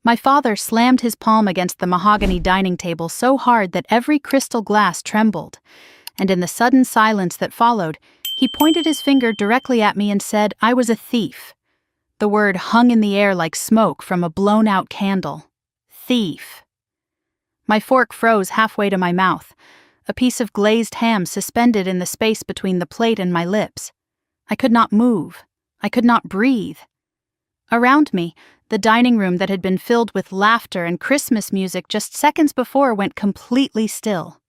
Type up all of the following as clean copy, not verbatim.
My father slammed his palm against the mahogany dining table so hard that every crystal glass trembled, and in the sudden silence that followed, he pointed his finger directly at me and said I was a thief. The word hung in the air like smoke from a blown-out candle. Thief. My fork froze halfway to my mouth, a piece of glazed ham suspended in the space between the plate and my lips. I could not move. I could not breathe. Around me, the dining room that had been filled with laughter and Christmas music just seconds before went completely still.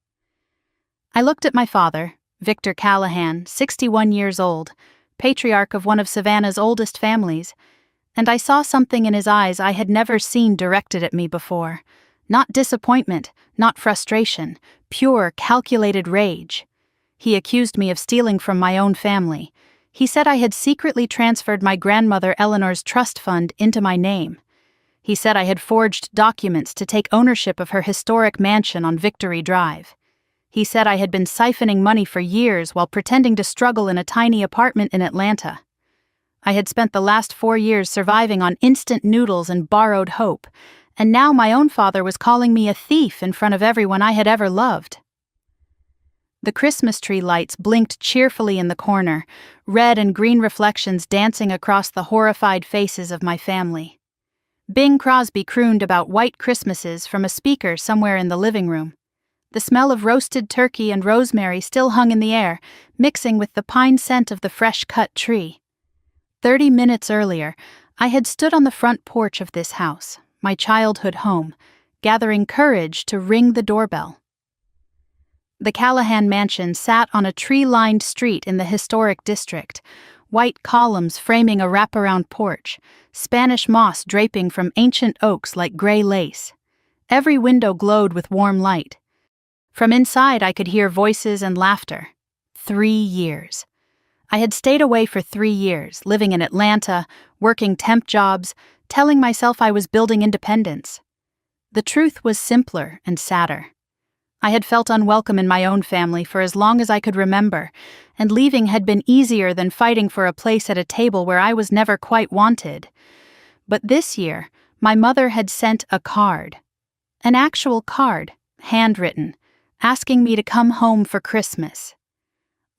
I looked at my father, Victor Callahan, 61 years old, patriarch of one of Savannah's oldest families, and I saw something in his eyes I had never seen directed at me before. Not disappointment, not frustration, pure, calculated rage. He accused me of stealing from my own family. He said I had secretly transferred my grandmother Eleanor's trust fund into my name. He said I had forged documents to take ownership of her historic mansion on Victory Drive. He said I had been siphoning money for years while pretending to struggle in a tiny apartment in Atlanta. I had spent the last 4 years surviving on instant noodles and borrowed hope, and now my own father was calling me a thief in front of everyone I had ever loved. The Christmas tree lights blinked cheerfully in the corner, red and green reflections dancing across the horrified faces of my family. Bing Crosby crooned about white Christmases from a speaker somewhere in the living room. The smell of roasted turkey and rosemary still hung in the air, mixing with the pine scent of the fresh-cut tree. 30 minutes earlier, I had stood on the front porch of this house, my childhood home, gathering courage to ring the doorbell. The Callahan mansion sat on a tree-lined street in the historic district, white columns framing a wraparound porch, Spanish moss draping from ancient oaks like gray lace. Every window glowed with warm light. From inside I could hear voices and laughter. 3 years. I had stayed away for 3 years, living in Atlanta, working temp jobs, telling myself I was building independence. The truth was simpler and sadder. I had felt unwelcome in my own family for as long as I could remember, and leaving had been easier than fighting for a place at a table where I was never quite wanted. But this year, my mother had sent a card. An actual card, handwritten, asking me to come home for Christmas.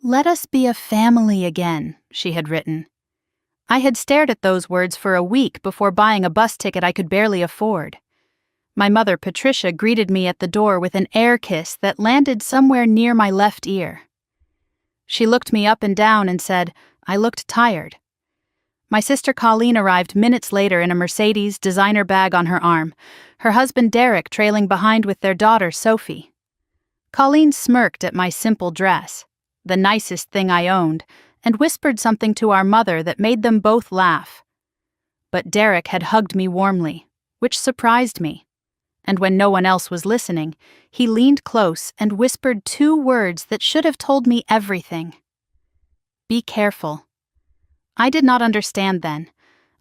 "Let us be a family again," she had written. I had stared at those words for a week before buying a bus ticket I could barely afford. My mother, Patricia, greeted me at the door with an air kiss that landed somewhere near my left ear. She looked me up and down and said I looked tired. My sister Colleen arrived minutes later in a Mercedes designer bag on her arm, her husband Derek trailing behind with their daughter Sophie. Colleen smirked at my simple dress, the nicest thing I owned, and whispered something to our mother that made them both laugh. But Derek had hugged me warmly, which surprised me. And when no one else was listening, he leaned close and whispered 2 words that should have told me everything. Be careful. I did not understand then.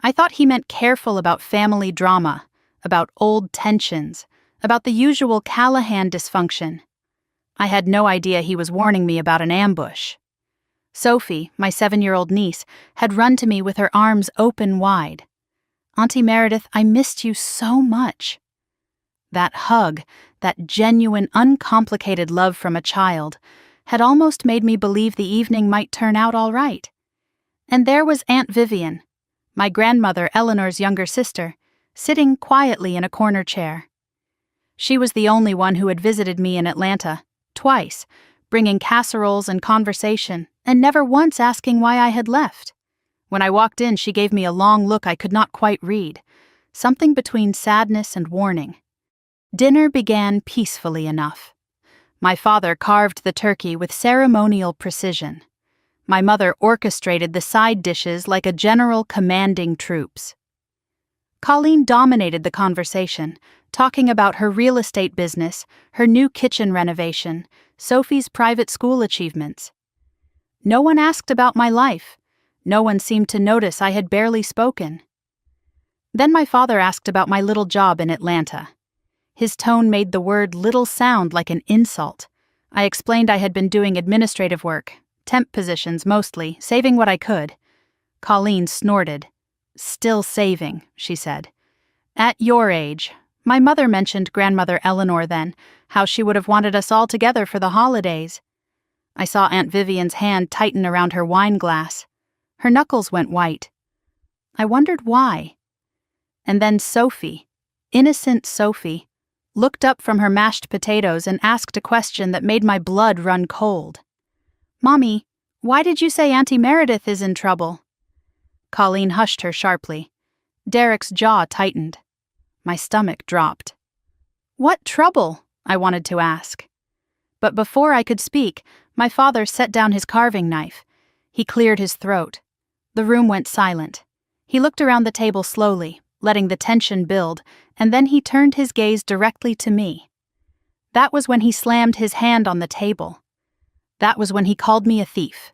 I thought he meant careful about family drama, about old tensions, about the usual Callahan dysfunction. I had no idea he was warning me about an ambush. Sophie, my 7-year-old niece, had run to me with her arms open wide. "Auntie Meredith, I missed you so much." That hug, that genuine, uncomplicated love from a child, had almost made me believe the evening might turn out all right. And there was Aunt Vivian, my grandmother Eleanor's younger sister, sitting quietly in a corner chair. She was the only one who had visited me in Atlanta, twice, bringing casseroles and conversation, and never once asking why I had left. When I walked in, she gave me a long look I could not quite read, something between sadness and warning. Dinner began peacefully enough. My father carved the turkey with ceremonial precision. My mother orchestrated the side dishes like a general commanding troops. Colleen dominated the conversation, talking about her real estate business, her new kitchen renovation, Sophie's private school achievements. No one asked about my life. No one seemed to notice I had barely spoken. Then my father asked about my little job in Atlanta. His tone made the word little sound like an insult. I explained I had been doing administrative work, temp positions mostly, saving what I could. Colleen snorted. "Still saving," she said. At your age. My mother mentioned grandmother Eleanor then, how she would have wanted us all together for the holidays. I saw Aunt Vivian's hand tighten around her wine glass. Her knuckles went white. I wondered why. And then Sophie, innocent Sophie, looked up from her mashed potatoes and asked a question that made my blood run cold. "Mommy, why did you say Auntie Meredith is in trouble?" Colleen hushed her sharply. Derek's jaw tightened. My stomach dropped. "What trouble?" I wanted to ask. But before I could speak, my father set down his carving knife. He cleared his throat. The room went silent. He looked around the table slowly, letting the tension build, and then he turned his gaze directly to me. That was when he slammed his hand on the table. That was when he called me a thief.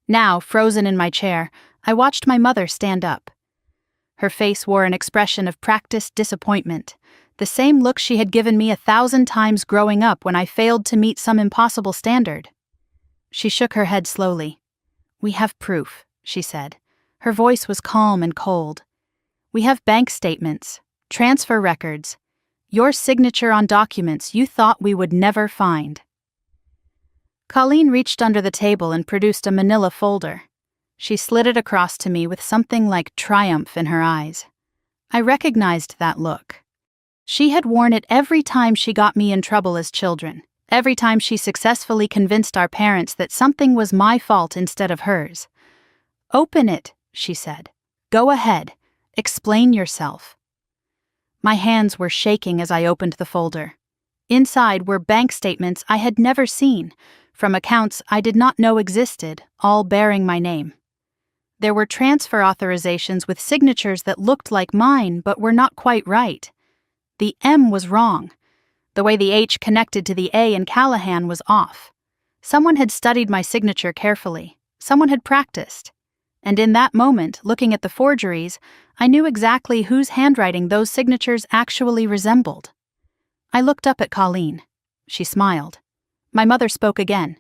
Now, frozen in my chair, I watched my mother stand up. Her face wore an expression of practiced disappointment, the same look she had given me 1,000 times growing up when I failed to meet some impossible standard. She shook her head slowly. "We have proof," she said. Her voice was calm and cold. "We have bank statements, transfer records, your signature on documents you thought we would never find." Colleen reached under the table and produced a manila folder. She slid it across to me with something like triumph in her eyes. I recognized that look. She had worn it every time she got me in trouble as children, every time she successfully convinced our parents that something was my fault instead of hers. "Open it," she said. "Go ahead. Explain yourself." My hands were shaking as I opened the folder. Inside were bank statements I had never seen, from accounts I did not know existed, all bearing my name. There were transfer authorizations with signatures that looked like mine but were not quite right. The M was wrong. The way the H connected to the A in Callahan was off. Someone had studied my signature carefully. Someone had practiced. And in that moment, looking at the forgeries, I knew exactly whose handwriting those signatures actually resembled. I looked up at Colleen. She smiled. My mother spoke again.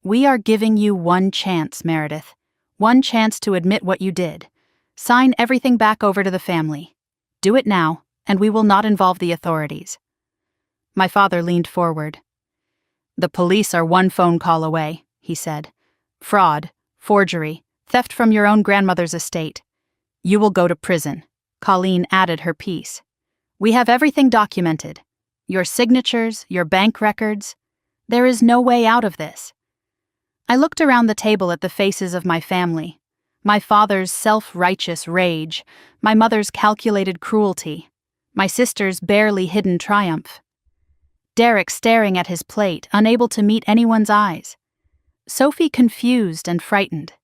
"We are giving you one chance, Meredith. One chance to admit what you did. Sign everything back over to the family. Do it now, and we will not involve the authorities." My father leaned forward. "The police are one phone call away," he said. "Fraud, forgery, theft from your own grandmother's estate. You will go to prison." Colleen added her piece. "We have everything documented. Your signatures, your bank records. There is no way out of this." I looked around the table at the faces of my family. My father's self-righteous rage, my mother's calculated cruelty, my sister's barely hidden triumph. Derek staring at his plate, unable to meet anyone's eyes. Sophie confused and frightened.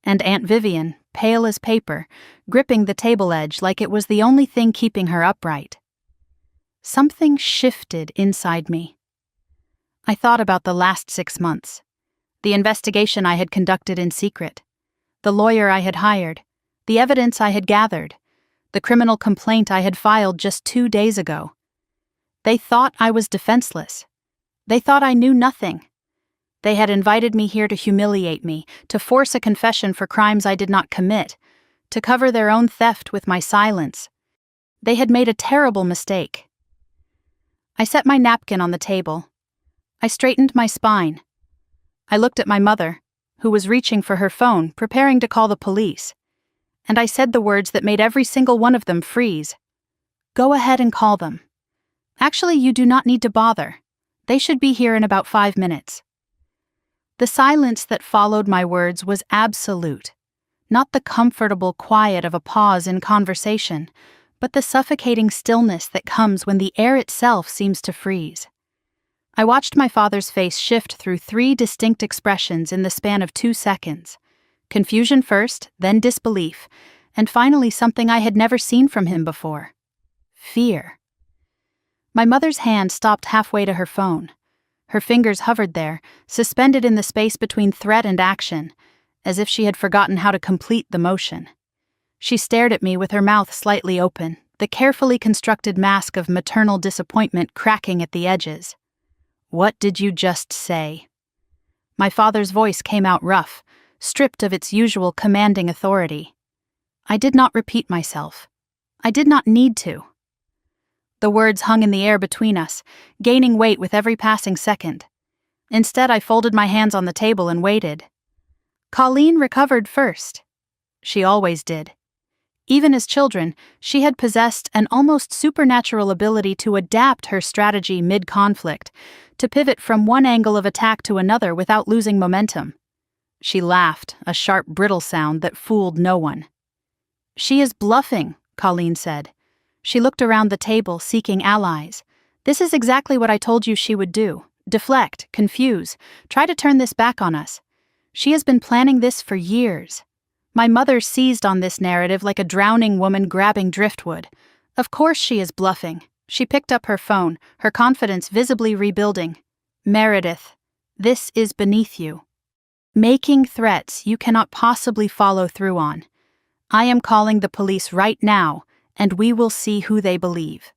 And Aunt Vivian, pale as paper, gripping the table edge like it was the only thing keeping her upright. Something shifted inside me. I thought about the last 6 months. The investigation I had conducted in secret. The lawyer I had hired. The evidence I had gathered. The criminal complaint I had filed just 2 days ago. They thought I was defenseless. They thought I knew nothing. They had invited me here to humiliate me, to force a confession for crimes I did not commit, to cover their own theft with my silence. They had made a terrible mistake. I set my napkin on the table. I straightened my spine. I looked at my mother, who was reaching for her phone, preparing to call the police. And I said the words that made every single one of them freeze. "Go ahead and call them. Actually, you do not need to bother. They should be here in about 5 minutes." The silence that followed my words was absolute. Not the comfortable quiet of a pause in conversation, but the suffocating stillness that comes when the air itself seems to freeze. I watched my father's face shift through 3 distinct expressions in the span of 2 seconds. Confusion first, then disbelief, and finally something I had never seen from him before. Fear. My mother's hand stopped halfway to her phone. Her fingers hovered there, suspended in the space between threat and action, as if she had forgotten how to complete the motion. She stared at me with her mouth slightly open, the carefully constructed mask of maternal disappointment cracking at the edges. "What did you just say?" My father's voice came out rough, stripped of its usual commanding authority. I did not repeat myself. I did not need to. The words hung in the air between us, gaining weight with every passing second. Instead, I folded my hands on the table and waited. Colleen recovered first. She always did. Even as children, she had possessed an almost supernatural ability to adapt her strategy mid-conflict, to pivot from one angle of attack to another without losing momentum. She laughed, a sharp, brittle sound that fooled no one. "She is bluffing," Colleen said. She looked around the table, seeking allies. "This is exactly what I told you she would do. Deflect, confuse, try to turn this back on us. She has been planning this for years." My mother seized on this narrative like a drowning woman grabbing driftwood. "Of course she is bluffing." She picked up her phone, her confidence visibly rebuilding. "Meredith, this is beneath you. Making threats you cannot possibly follow through on. I am calling the police right now, and we will see who they believe."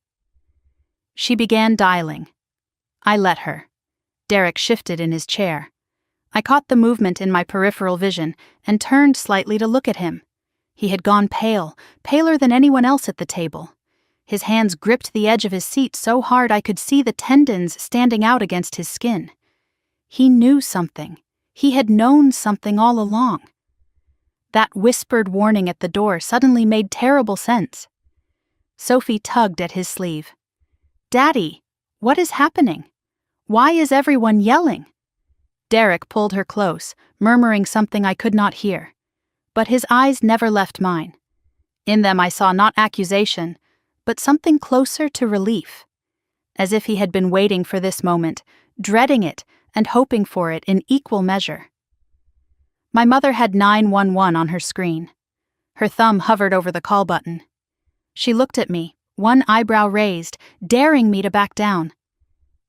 She began dialing. I let her. Derek shifted in his chair. I caught the movement in my peripheral vision and turned slightly to look at him. He had gone pale, paler than anyone else at the table. His hands gripped the edge of his seat so hard I could see the tendons standing out against his skin. He knew something. He had known something all along. That whispered warning at the door suddenly made terrible sense. Sophie tugged at his sleeve. "Daddy, what is happening? Why is everyone yelling?" Derek pulled her close, murmuring something I could not hear. But his eyes never left mine. In them I saw not accusation, but something closer to relief. As if he had been waiting for this moment, dreading it, and hoping for it in equal measure. My mother had 911 on her screen. Her thumb hovered over the call button. She looked at me, one eyebrow raised, daring me to back down.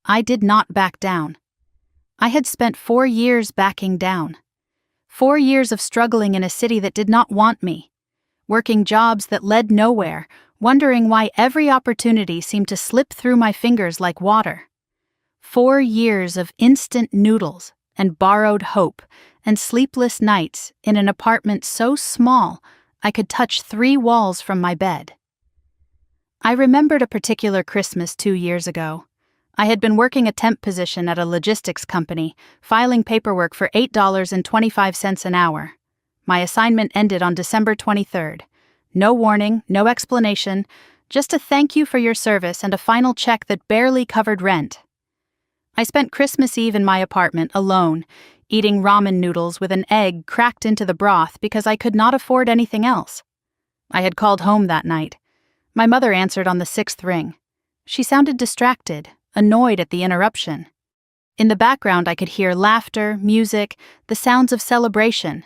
I did not back down. I had spent 4 years backing down. 4 years of struggling in a city that did not want me, working jobs that led nowhere, wondering why every opportunity seemed to slip through my fingers like water. 4 years of instant noodles and borrowed hope and sleepless nights in an apartment so small I could touch 3 walls from my bed. I remembered a particular Christmas 2 years ago. I had been working a temp position at a logistics company, filing paperwork for $8.25 an hour. My assignment ended on December 23rd. No warning, no explanation, just a thank you for your service and a final check that barely covered rent. I spent Christmas Eve in my apartment alone, eating ramen noodles with an egg cracked into the broth because I could not afford anything else. I had called home that night. My mother answered on the 6th ring. She sounded distracted, annoyed at the interruption. In the background I could hear laughter, music, the sounds of celebration.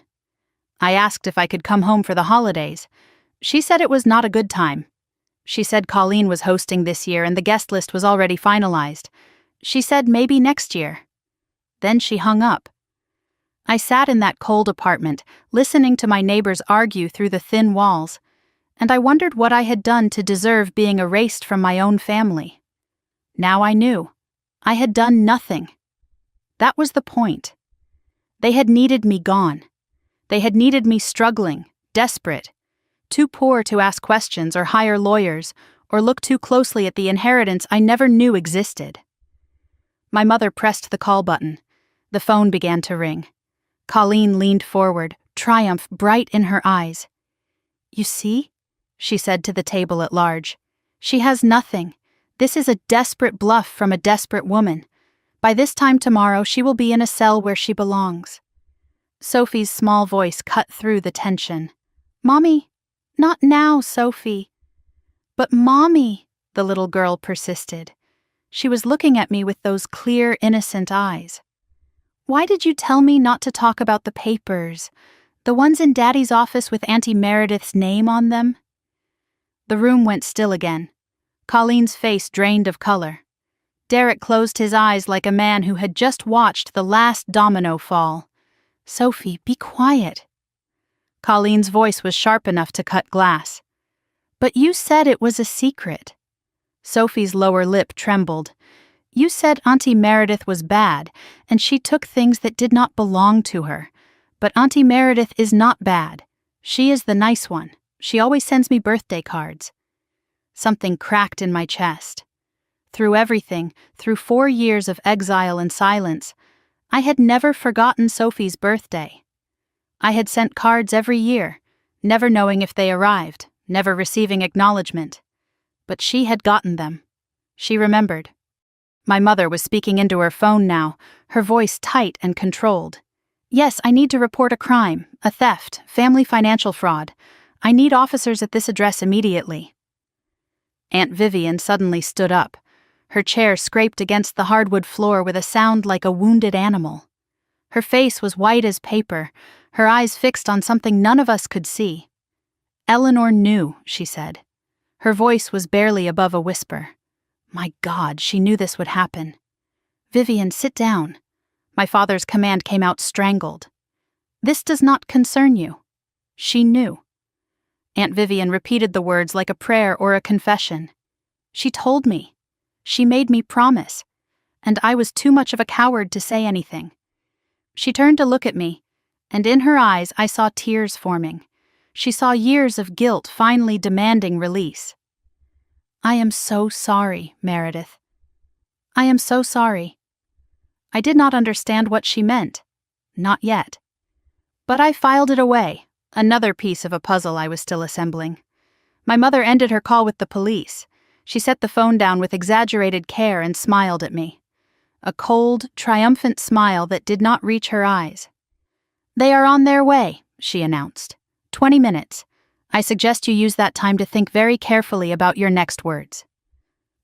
I asked if I could come home for the holidays. She said it was not a good time. She said Colleen was hosting this year and the guest list was already finalized. She said maybe next year. Then she hung up. I sat in that cold apartment, listening to my neighbors argue through the thin walls, and I wondered what I had done to deserve being erased from my own family. Now I knew. I had done nothing. That was the point. They had needed me gone. They had needed me struggling, desperate, too poor to ask questions or hire lawyers or look too closely at the inheritance I never knew existed. My mother pressed the call button. The phone began to ring. Colleen leaned forward, triumph bright in her eyes. "You see?" she said to the table at large. "She has nothing. This is a desperate bluff from a desperate woman. By this time tomorrow, she will be in a cell where she belongs." Sophie's small voice cut through the tension. "Mommy, not now, Sophie." "But Mommy," the little girl persisted. She was looking at me with those clear, innocent eyes. "Why did you tell me not to talk about the papers? The ones in Daddy's office with Auntie Meredith's name on them?" The room went still again. Colleen's face drained of color. Derek closed his eyes like a man who had just watched the last domino fall. "Sophie, be quiet." Colleen's voice was sharp enough to cut glass. "But you said it was a secret." Sophie's lower lip trembled. "You said Auntie Meredith was bad, and she took things that did not belong to her. But Auntie Meredith is not bad. She is the nice one. She always sends me birthday cards." Something cracked in my chest. Through everything, through 4 years of exile and silence, I had never forgotten Sophie's birthday. I had sent cards every year, never knowing if they arrived, never receiving acknowledgement. But she had gotten them. She remembered. My mother was speaking into her phone now, her voice tight and controlled. "Yes, I need to report a crime, a theft, family financial fraud. I need officers at this address immediately." Aunt Vivian suddenly stood up. Her chair scraped against the hardwood floor with a sound like a wounded animal. Her face was white as paper, her eyes fixed on something none of us could see. "Eleanor knew," she said. Her voice was barely above a whisper. My God, she knew this would happen. "Vivian, sit down." My father's command came out strangled. "This does not concern you." She knew. Aunt Vivian repeated the words like a prayer or a confession. She told me. She made me promise. And I was too much of a coward to say anything. She turned to look at me, and in her eyes I saw tears forming. She saw years of guilt finally demanding release. "I am so sorry, Meredith. I am so sorry." I did not understand what she meant. Not yet. But I filed it away, another piece of a puzzle I was still assembling. My mother ended her call with the police. She set the phone down with exaggerated care and smiled at me. A cold, triumphant smile that did not reach her eyes. "They are on their way," she announced. 20 minutes. I suggest you use that time to think very carefully about your next words."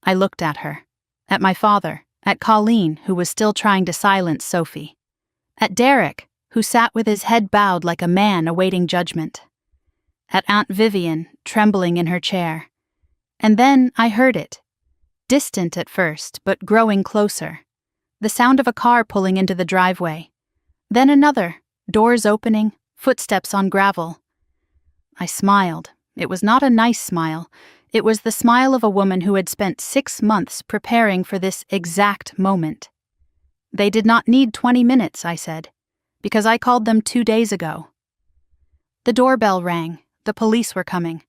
I looked at her. At my father. At Colleen, who was still trying to silence Sophie. At Derek, who sat with his head bowed like a man awaiting judgment. At Aunt Vivian, trembling in her chair. And then I heard it. Distant at first, but growing closer. The sound of a car pulling into the driveway. Then another, doors opening, footsteps on gravel. I smiled. It was not a nice smile. It was the smile of a woman who had spent 6 months preparing for this exact moment. "They did not need 20 minutes, I said, because I called them 2 days ago." The doorbell rang. The police were coming.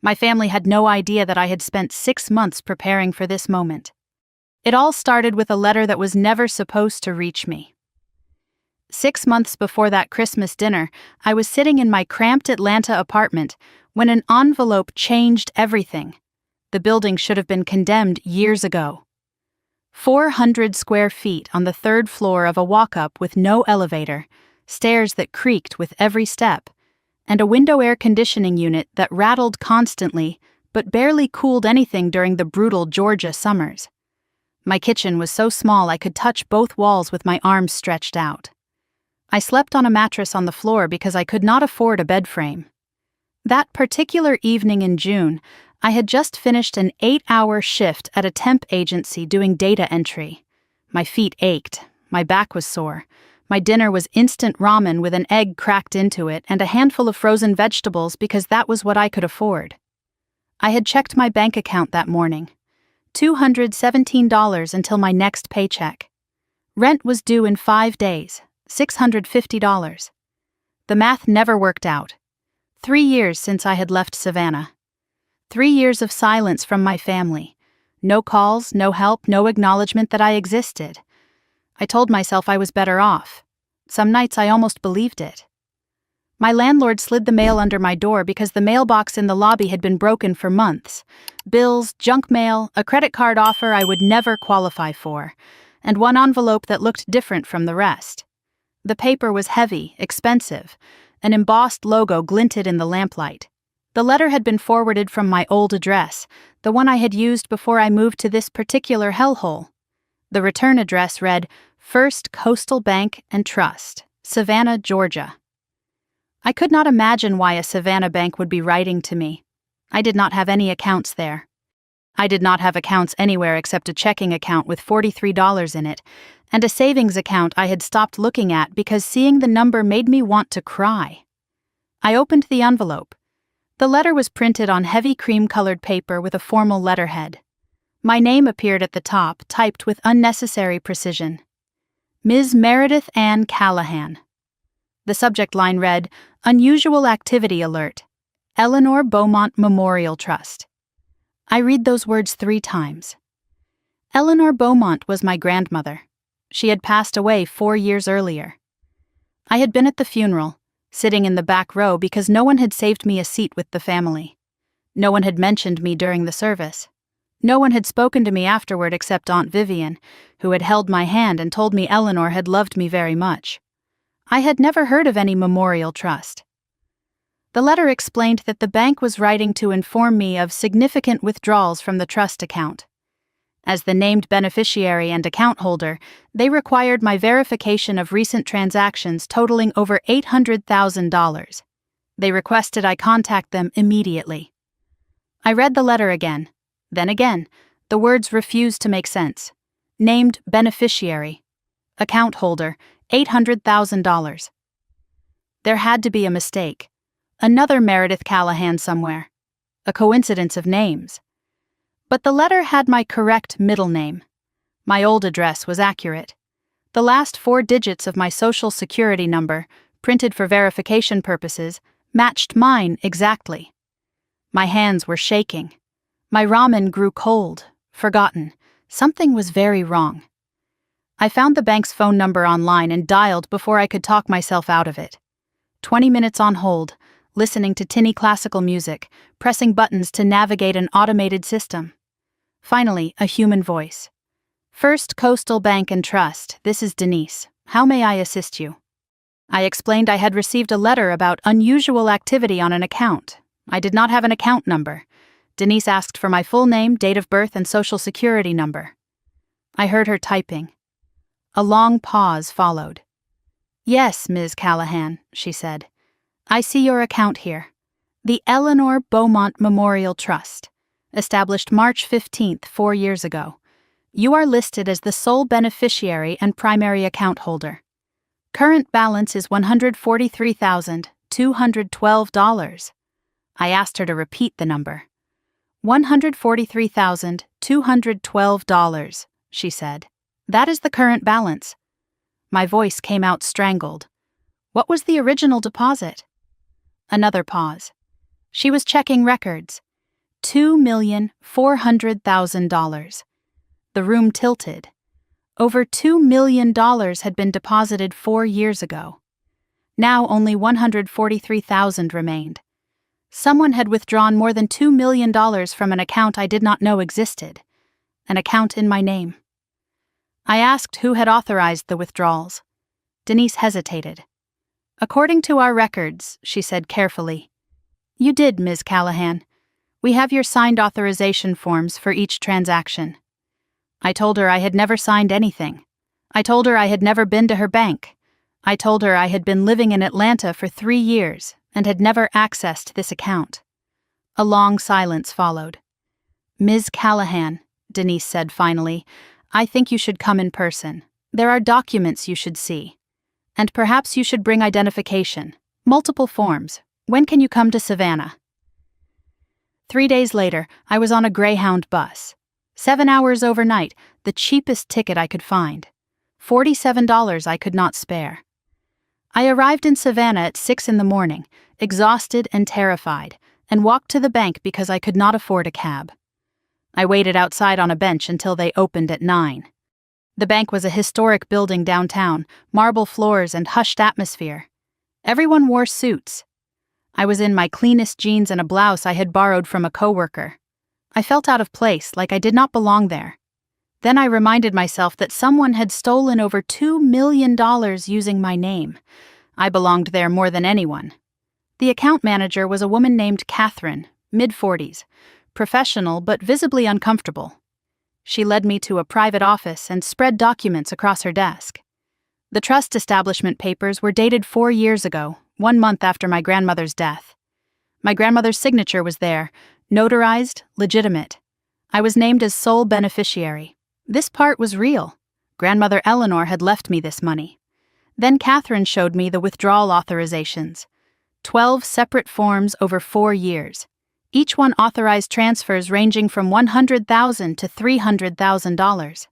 My family had no idea that I had spent 6 months preparing for this moment. It all started with a letter that was never supposed to reach me. 6 months before that Christmas dinner, I was sitting in my cramped Atlanta apartment when an envelope changed everything. The building should have been condemned years ago. 400 square feet on the 3rd floor of a walk-up with no elevator, stairs that creaked with every step, and a window air conditioning unit that rattled constantly but barely cooled anything during the brutal Georgia summers. My kitchen was so small I could touch both walls with my arms stretched out. I slept on a mattress on the floor because I could not afford a bed frame. That particular evening in June, I had just finished an 8-hour shift at a temp agency doing data entry. My feet ached, my back was sore. My dinner was instant ramen with an egg cracked into it and a handful of frozen vegetables because that was what I could afford. I had checked my bank account that morning. $217 until my next paycheck. Rent was due in 5 days, $650. The math never worked out. 3 years since I had left Savannah. 3 years of silence from my family. No calls, no help, no acknowledgement that I existed. I told myself I was better off. Some nights I almost believed it. My landlord slid the mail under my door because the mailbox in the lobby had been broken for months. Bills, junk mail, a credit card offer I would never qualify for, and one envelope that looked different from the rest. The paper was heavy, expensive. An embossed logo glinted in the lamplight. The letter had been forwarded from my old address, the one I had used before I moved to this particular hellhole. The return address read, First Coastal Bank and Trust, Savannah, Georgia. I could not imagine why a Savannah bank would be writing to me. I did not have any accounts there. I did not have accounts anywhere except a checking account with $43 in it, and a savings account I had stopped looking at because seeing the number made me want to cry. I opened the envelope. The letter was printed on heavy cream-colored paper with a formal letterhead. My name appeared at the top, typed with unnecessary precision. Ms. Meredith Ann Callahan. The subject line read, Unusual Activity Alert. Eleanor Beaumont Memorial Trust. I read those words 3 times. Eleanor Beaumont was my grandmother. She had passed away 4 years earlier. I had been at the funeral, sitting in the back row because no one had saved me a seat with the family. No one had mentioned me during the service. No one had spoken to me afterward except Aunt Vivian, who had held my hand and told me Eleanor had loved me very much. I had never heard of any memorial trust. The letter explained that the bank was writing to inform me of significant withdrawals from the trust account. As the named beneficiary and account holder, they required my verification of recent transactions totaling over $800,000. They requested I contact them immediately. I read the letter again. Then again, the words refused to make sense. Named beneficiary. Account holder, $800,000. There had to be a mistake. Another Meredith Callahan somewhere. A coincidence of names. But the letter had my correct middle name. My old address was accurate. The last 4 digits of my social security number, printed for verification purposes, matched mine exactly. My hands were shaking. My ramen grew cold, forgotten. Something was very wrong. I found the bank's phone number online and dialed before I could talk myself out of it. 20 minutes on hold, listening to tinny classical music, pressing buttons to navigate an automated system. Finally, a human voice. First Coastal Bank and Trust, this is Denise. How may I assist you? I explained I had received a letter about unusual activity on an account. I did not have an account number. Denise asked for my full name, date of birth, and social security number. I heard her typing. A long pause followed. Yes, Ms. Callahan, she said. I see your account here. The Eleanor Beaumont Memorial Trust, established March 15th, 4 years ago. You are listed as the sole beneficiary and primary account holder. Current balance is $143,212. I asked her to repeat the number. $143,212, she said. That is the current balance. My voice came out strangled. What was the original deposit? Another pause. She was checking records. $2,400,000. The room tilted. Over $2 million had been deposited 4 years ago. Now only $143,000 remained. Someone had withdrawn more than $2 million from an account I did not know existed. An account in my name. I asked who had authorized the withdrawals. Denise hesitated. According to our records, she said carefully. You did, Ms. Callahan. We have your signed authorization forms for each transaction. I told her I had never signed anything. I told her I had never been to her bank. I told her I had been living in Atlanta for 3 years and had never accessed this account. A long silence followed. Ms. Callahan, Denise said finally, I think you should come in person. There are documents you should see. And perhaps you should bring identification. Multiple forms. When can you come to Savannah? 3 days later, I was on a Greyhound bus. 7 hours overnight, the cheapest ticket I could find. $47 I could not spare. I arrived in Savannah at 6 in the morning, exhausted and terrified, and walked to the bank because I could not afford a cab. I waited outside on a bench until they opened at 9. The bank was a historic building downtown, marble floors and hushed atmosphere. Everyone wore suits. I was in my cleanest jeans and a blouse I had borrowed from a coworker. I felt out of place, like I did not belong there. Then I reminded myself that someone had stolen over $2 million using my name. I belonged there more than anyone. The account manager was a woman named Catherine, mid-40s, professional but visibly uncomfortable. She led me to a private office and spread documents across her desk. The trust establishment papers were dated 4 years ago, 1 month after my grandmother's death. My grandmother's signature was there, notarized, legitimate. I was named as sole beneficiary. This part was real. Grandmother Eleanor had left me this money. Then Catherine showed me the withdrawal authorizations. 12 separate forms over 4 years. Each one authorized transfers ranging from $100,000 to $300,000.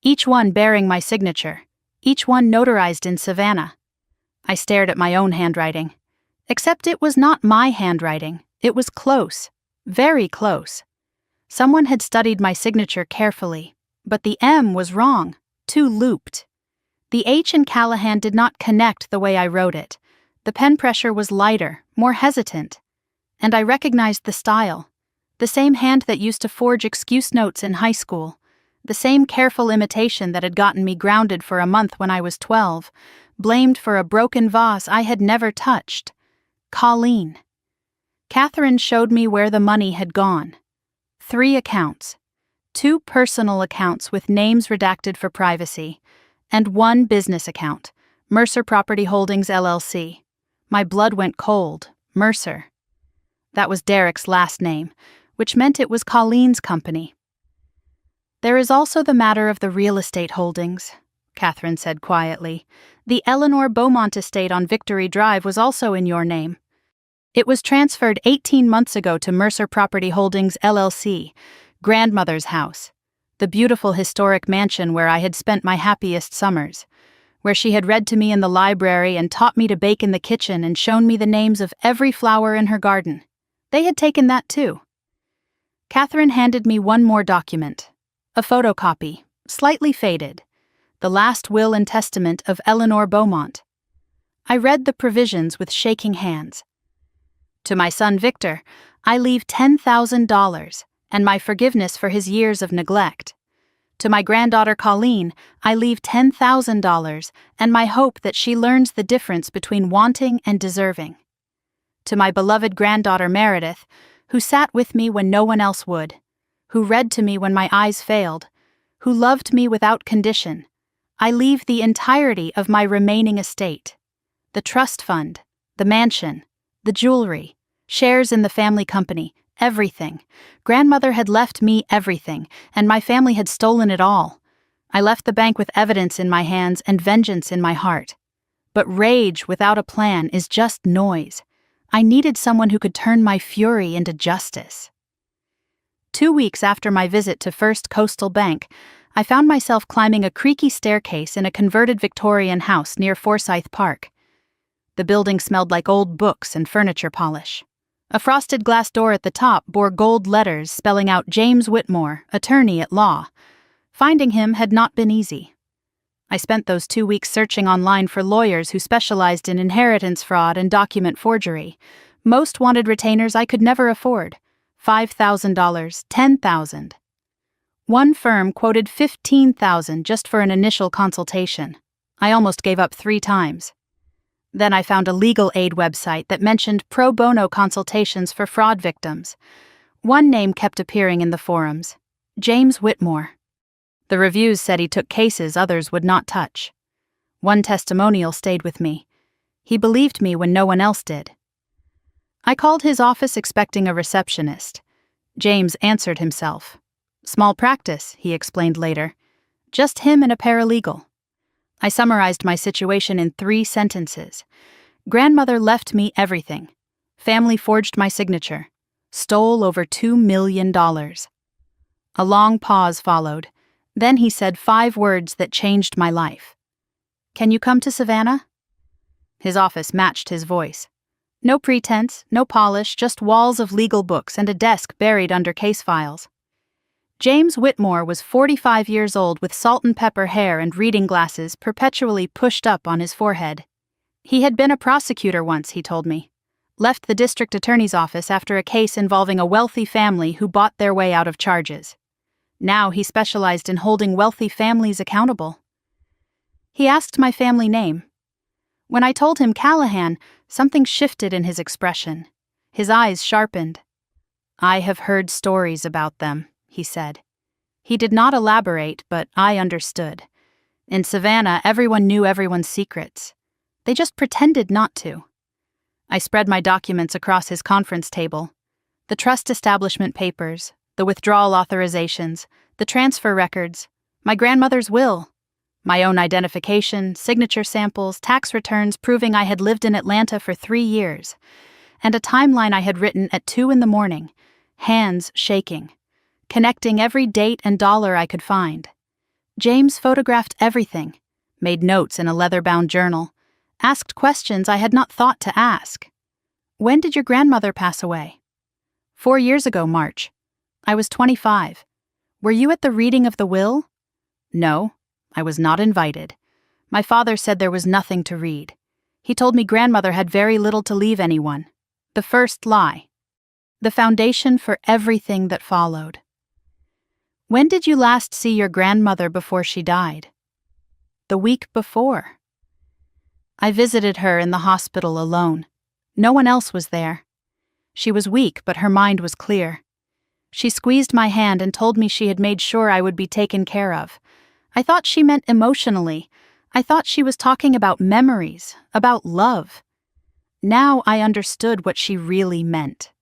Each one bearing my signature. Each one notarized in Savannah. I stared at my own handwriting. Except it was not my handwriting. It was close. Very close. Someone had studied my signature carefully, but the M was wrong, too looped. The H in Callahan did not connect the way I wrote it. The pen pressure was lighter, more hesitant. And I recognized the style. The same hand that used to forge excuse notes in high school. The same careful imitation that had gotten me grounded for a month when I was 12, blamed for a broken vase I had never touched. Colleen. Catherine showed me where the money had gone. 3 accounts. 2 personal accounts with names redacted for privacy, and 1 business account, Mercer Property Holdings LLC. My blood went cold. Mercer. That was Derek's last name, which meant it was Colleen's company. There is also the matter of the real estate holdings, Catherine said quietly. The Eleanor Beaumont estate on Victory Drive was also in your name. It was transferred 18 months ago to Mercer Property Holdings LLC, grandmother's house, the beautiful historic mansion where I had spent my happiest summers, where she had read to me in the library and taught me to bake in the kitchen and shown me the names of every flower in her garden. They had taken that too. Catherine handed me one more document, a photocopy, slightly faded, the last will and testament of Eleanor Beaumont. I read the provisions with shaking hands. To my son Victor, I leave $10,000 and my forgiveness for his years of neglect. To my granddaughter Colleen, I leave $10,000 and my hope that she learns the difference between wanting and deserving. To my beloved granddaughter Meredith, who sat with me when no one else would, who read to me when my eyes failed, who loved me without condition, I leave the entirety of my remaining estate. The trust fund, the mansion, the jewelry, shares in the family company, everything. Grandmother had left me everything, and my family had stolen it all. I left the bank with evidence in my hands and vengeance in my heart. But rage without a plan is just noise. I needed someone who could turn my fury into justice. 2 weeks after my visit to First Coastal Bank, I found myself climbing a creaky staircase in a converted Victorian house near Forsyth Park. The building smelled like old books and furniture polish. A frosted glass door at the top bore gold letters spelling out James Whitmore, attorney at law. Finding him had not been easy. I spent those 2 weeks searching online for lawyers who specialized in inheritance fraud and document forgery. Most wanted retainers I could never afford. $5,000, $10,000. One firm quoted $15,000 just for an initial consultation. I almost gave up 3 times. Then I found a legal aid website that mentioned pro bono consultations for fraud victims. One name kept appearing in the forums, James Whitmore. The reviews said he took cases others would not touch. One testimonial stayed with me. He believed me when no one else did. I called his office expecting a receptionist. James answered himself. Small practice, he explained later. Just him and a paralegal. I summarized my situation in 3 sentences. Grandmother left me everything. Family forged my signature. Stole over $2 million. A long pause followed. Then he said 5 words that changed my life. Can you come to Savannah? His office matched his voice. No pretense, no polish, just walls of legal books and a desk buried under case files. James Whitmore was 45 years old with salt and pepper hair and reading glasses perpetually pushed up on his forehead. He had been a prosecutor once, he told me. Left the district attorney's office after a case involving a wealthy family who bought their way out of charges. Now he specialized in holding wealthy families accountable. He asked my family name. When I told him Callahan, something shifted in his expression. His eyes sharpened. I have heard stories about them, he said. He did not elaborate, but I understood. In Savannah, everyone knew everyone's secrets. They just pretended not to. I spread my documents across his conference table. The trust establishment papers, the withdrawal authorizations, the transfer records, my grandmother's will, my own identification, signature samples, tax returns proving I had lived in Atlanta for 3 years, and a timeline I had written at 2 a.m, hands shaking, connecting every date and dollar I could find. James photographed everything, made notes in a leather-bound journal, asked questions I had not thought to ask. When did your grandmother pass away? 4 years ago, March. I was 25. Were you at the reading of the will? No, I was not invited. My father said there was nothing to read. He told me grandmother had very little to leave anyone. The first lie. The foundation for everything that followed. When did you last see your grandmother before she died? The week before. I visited her in the hospital alone. No one else was there. She was weak, but her mind was clear. She squeezed my hand and told me she had made sure I would be taken care of. I thought she meant emotionally. I thought she was talking about memories, about love. Now I understood what she really meant.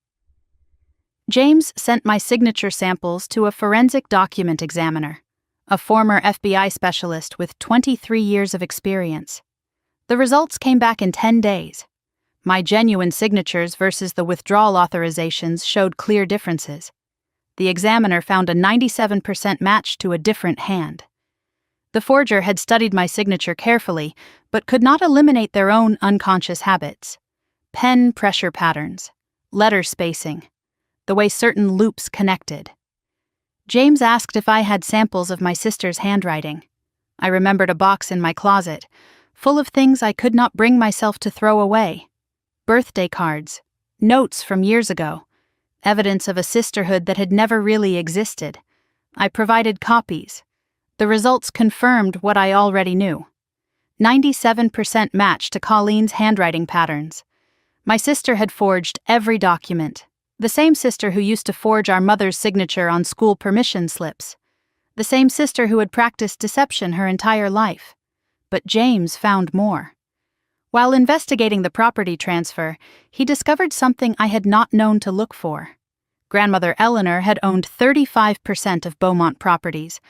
James sent my signature samples to a forensic document examiner, a former FBI specialist with 23 years of experience. The results came back in 10 days. My genuine signatures versus the withdrawal authorizations showed clear differences. The examiner found a 97% match to a different hand. The forger had studied my signature carefully, but could not eliminate their own unconscious habits. Pen pressure patterns, letter spacing, the way certain loops connected. James asked if I had samples of my sister's handwriting. I remembered a box in my closet, full of things I could not bring myself to throw away. Birthday cards, notes from years ago, evidence of a sisterhood that had never really existed. I provided copies. The results confirmed what I already knew. 97% match to Colleen's handwriting patterns. My sister had forged every document. The same sister who used to forge our mother's signature on school permission slips. The same sister who had practiced deception her entire life. But James found more. While investigating the property transfer, he discovered something I had not known to look for. Grandmother Eleanor had owned 35% of Beaumont Properties,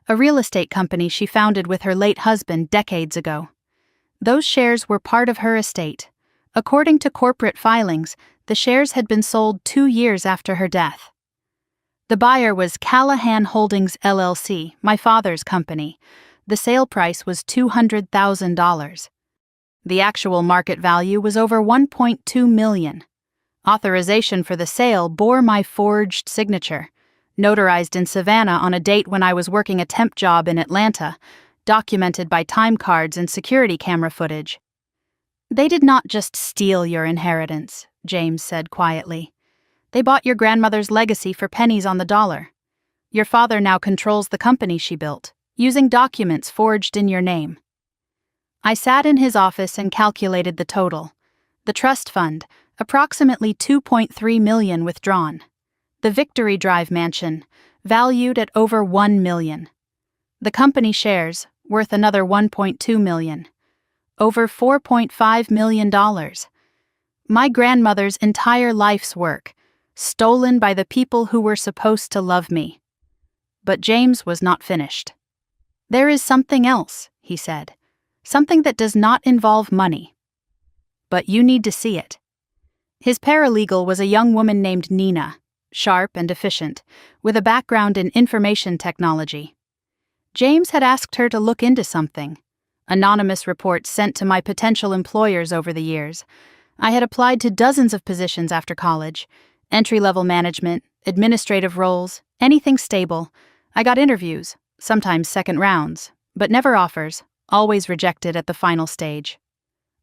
a real estate company she founded with her late husband decades ago. Those shares were part of her estate. According to corporate filings, the shares had been sold 2 years after her death. The buyer was Callahan Holdings LLC, my father's company. The sale price was $200,000. The actual market value was over $1.2 million. Authorization for the sale bore my forged signature, notarized in Savannah on a date when I was working a temp job in Atlanta, documented by time cards and security camera footage. They did not just steal your inheritance, James said quietly. They bought your grandmother's legacy for pennies on the dollar. Your father now controls the company she built, using documents forged in your name. I sat in his office and calculated the total. The trust fund, approximately $2.3 million withdrawn. The Victory Drive mansion, valued at over $1 million. The company shares, worth another $1.2 million. Over $4.5 million. My grandmother's entire life's work, stolen by the people who were supposed to love me. But James was not finished. There is something else, he said. Something that does not involve money. But you need to see it. His paralegal was a young woman named Nina, sharp and efficient, with a background in information technology. James had asked her to look into something. Anonymous reports sent to my potential employers over the years. I had applied to dozens of positions after college, entry-level management, administrative roles, anything stable. I got interviews, sometimes second rounds, but never offers, always rejected at the final stage.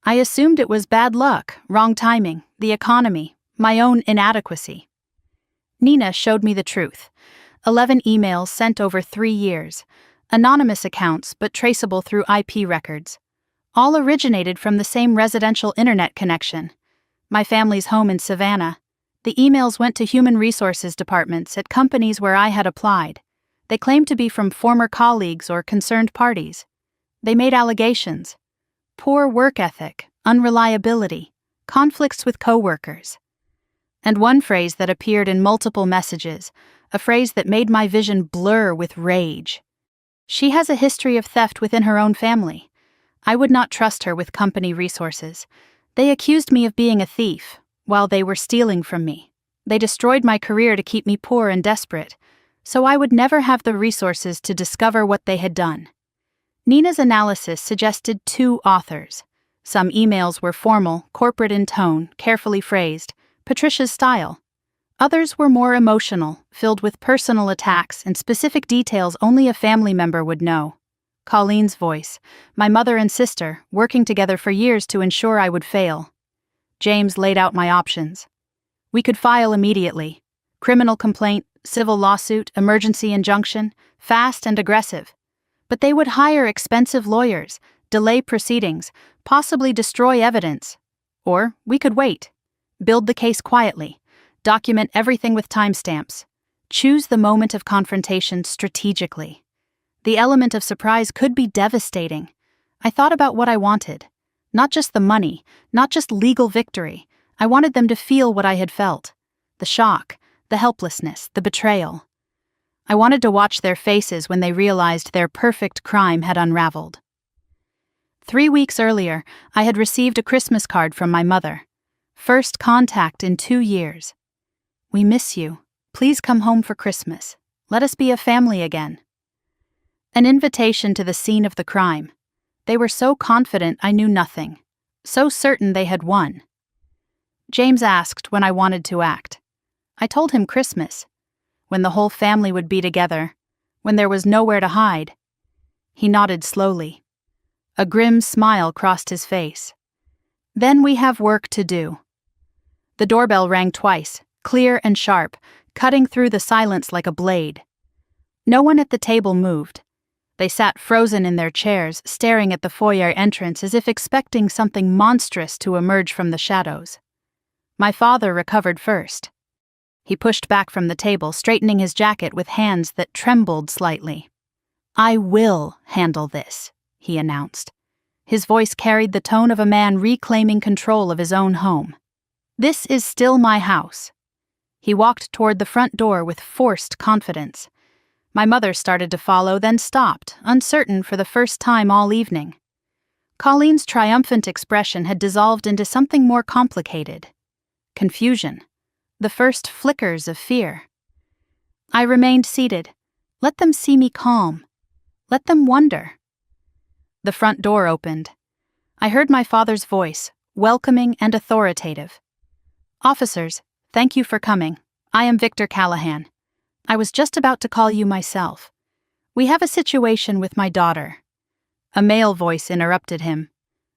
I assumed it was bad luck, wrong timing, the economy, my own inadequacy. Nina showed me the truth. 11 emails sent over 3 years. Anonymous accounts but traceable through IP records. All originated from the same residential internet connection. My family's home in Savannah. The emails went to human resources departments at companies where I had applied. They claimed to be from former colleagues or concerned parties. They made allegations. Poor work ethic, unreliability, conflicts with coworkers. And one phrase that appeared in multiple messages, a phrase that made my vision blur with rage. She has a history of theft within her own family. I would not trust her with company resources. They accused me of being a thief, while they were stealing from me. They destroyed my career to keep me poor and desperate, so I would never have the resources to discover what they had done. Nina's analysis suggested 2 authors. Some emails were formal, corporate in tone, carefully phrased, Patricia's style. Others were more emotional, filled with personal attacks and specific details only a family member would know. Colleen's voice, my mother and sister, working together for years to ensure I would fail. James laid out my options. We could file immediately. Criminal complaint, civil lawsuit, emergency injunction, fast and aggressive. But they would hire expensive lawyers, delay proceedings, possibly destroy evidence. Or we could wait. Build the case quietly. Document everything with timestamps. Choose the moment of confrontation strategically. The element of surprise could be devastating. I thought about what I wanted. Not just the money, not just legal victory. I wanted them to feel what I had felt. The shock, the helplessness, the betrayal. I wanted to watch their faces when they realized their perfect crime had unraveled. 3 weeks earlier, I had received a Christmas card from my mother. First contact in 2 years. We miss you. Please come home for Christmas. Let us be a family again. An invitation to the scene of the crime. They were so confident I knew nothing. So certain they had won. James asked when I wanted to act. I told him Christmas. When the whole family would be together. When there was nowhere to hide. He nodded slowly. A grim smile crossed his face. Then we have work to do. The doorbell rang twice, clear and sharp, cutting through the silence like a blade. No one at the table moved. They sat frozen in their chairs, staring at the foyer entrance as if expecting something monstrous to emerge from the shadows. My father recovered first. He pushed back from the table, straightening his jacket with hands that trembled slightly. I will handle this, he announced. His voice carried the tone of a man reclaiming control of his own home. This is still my house. He walked toward the front door with forced confidence. My mother started to follow, then stopped, uncertain for the first time all evening. Colleen's triumphant expression had dissolved into something more complicated. Confusion. The first flickers of fear. I remained seated. Let them see me calm. Let them wonder. The front door opened. I heard my father's voice, welcoming and authoritative. Officers, thank you for coming. I am Victor Callahan. I was just about to call you myself. We have a situation with my daughter. A male voice interrupted him.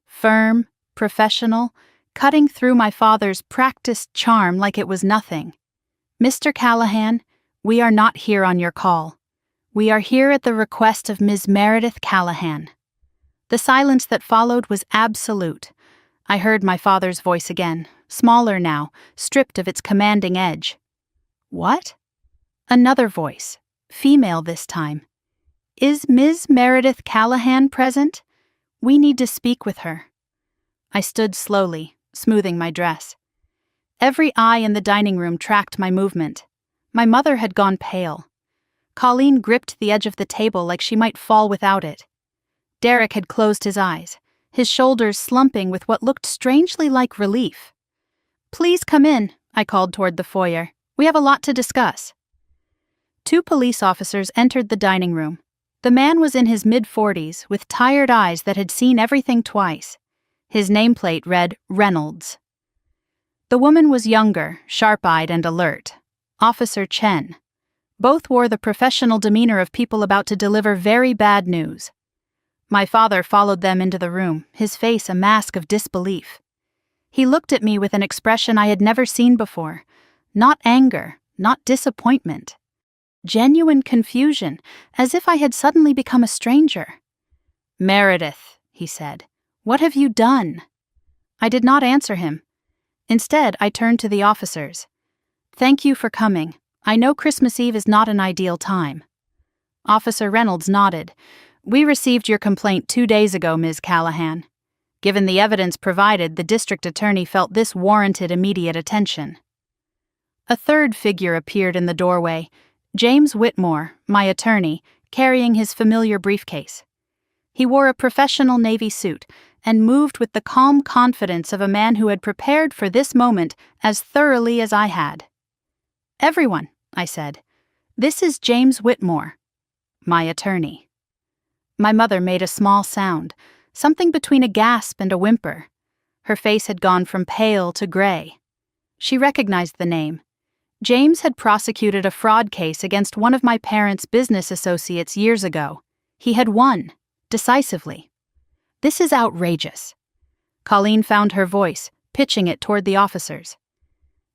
Firm, professional, cutting through my father's practiced charm like it was nothing. Mr. Callahan, we are not here on your call. We are here at the request of Ms. Meredith Callahan. The silence that followed was absolute. I heard my father's voice again, smaller now, stripped of its commanding edge. What? Another voice, female this time. Is Ms. Meredith Callahan present? We need to speak with her. I stood slowly, smoothing my dress. Every eye in the dining room tracked my movement. My mother had gone pale. Colleen gripped the edge of the table like she might fall without it. Derek had closed his eyes, his shoulders slumping with what looked strangely like relief. Please come in, I called toward the foyer. We have a lot to discuss. 2 police officers entered the dining room. The man was in his mid-40s, with tired eyes that had seen everything twice. His nameplate read Reynolds. The woman was younger, sharp-eyed and alert. Officer Chen. Both wore the professional demeanor of people about to deliver very bad news. My father followed them into the room, his face a mask of disbelief. He looked at me with an expression I had never seen before. Not anger, not disappointment. Genuine confusion, as if I had suddenly become a stranger. Meredith, he said, what have you done? I did not answer him. Instead, I turned to the officers. Thank you for coming. I know Christmas Eve is not an ideal time. Officer Reynolds nodded. We received your complaint 2 days ago, Ms. Callahan. Given the evidence provided, the district attorney felt this warranted immediate attention. A third figure appeared in the doorway, James Whitmore, my attorney, carrying his familiar briefcase. He wore a professional Navy suit and moved with the calm confidence of a man who had prepared for this moment as thoroughly as I had. Everyone, I said, this is James Whitmore, my attorney. My mother made a small sound, something between a gasp and a whimper. Her face had gone from pale to gray. She recognized the name. James had prosecuted a fraud case against one of my parents' business associates years ago. He had won, decisively. This is outrageous. Colleen found her voice, pitching it toward the officers.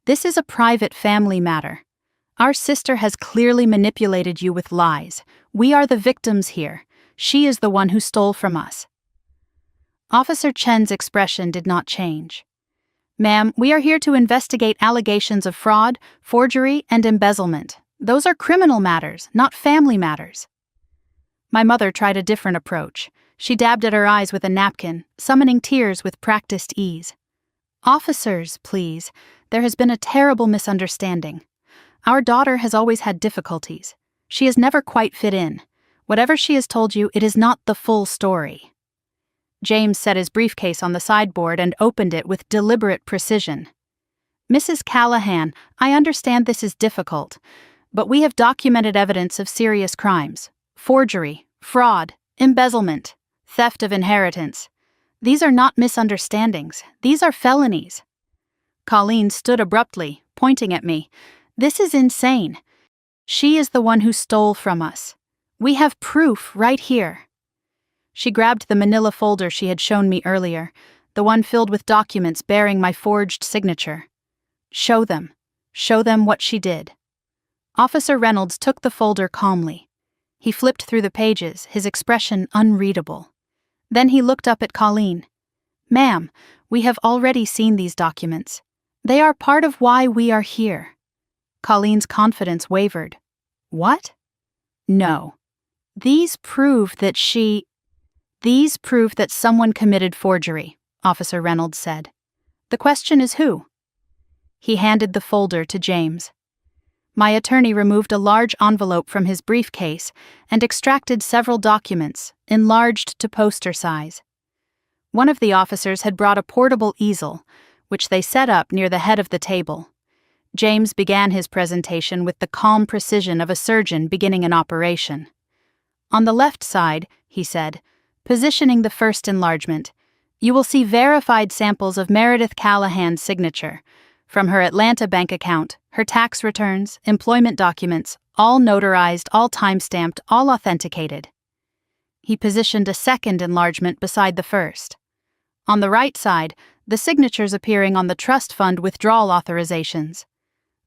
This is a private family matter. Our sister has clearly manipulated you with lies. We are the victims here. She is the one who stole from us. Officer Chen's expression did not change. Ma'am, we are here to investigate allegations of fraud, forgery, and embezzlement. Those are criminal matters, not family matters. My mother tried a different approach. She dabbed at her eyes with a napkin, summoning tears with practiced ease. Officers, please. There has been a terrible misunderstanding. Our daughter has always had difficulties. She has never quite fit in. Whatever she has told you, it is not the full story. James set his briefcase on the sideboard and opened it with deliberate precision. Mrs. Callahan, I understand this is difficult, but we have documented evidence of serious crimes: forgery, fraud, embezzlement, theft of inheritance. These are not misunderstandings. These are felonies. Colleen stood abruptly, pointing at me. This is insane. She is the one who stole from us. We have proof right here. She grabbed the manila folder she had shown me earlier, the one filled with documents bearing my forged signature. Show them. Show them what she did. Officer Reynolds took the folder calmly. He flipped through the pages, his expression unreadable. Then he looked up at Colleen. Ma'am, we have already seen these documents. They are part of why we are here. Colleen's confidence wavered. What? No. These prove that someone committed forgery, Officer Reynolds said. The question is who? He handed the folder to James. My attorney removed a large envelope from his briefcase and extracted several documents, enlarged to poster size. One of the officers had brought a portable easel, which they set up near the head of the table. James began his presentation with the calm precision of a surgeon beginning an operation. On the left side, he said, positioning the first enlargement, you will see verified samples of Meredith Callahan's signature, from her Atlanta bank account, her tax returns, employment documents, all notarized, all time-stamped, all authenticated. He positioned a second enlargement beside the first. On the right side, the signatures appearing on the trust fund withdrawal authorizations,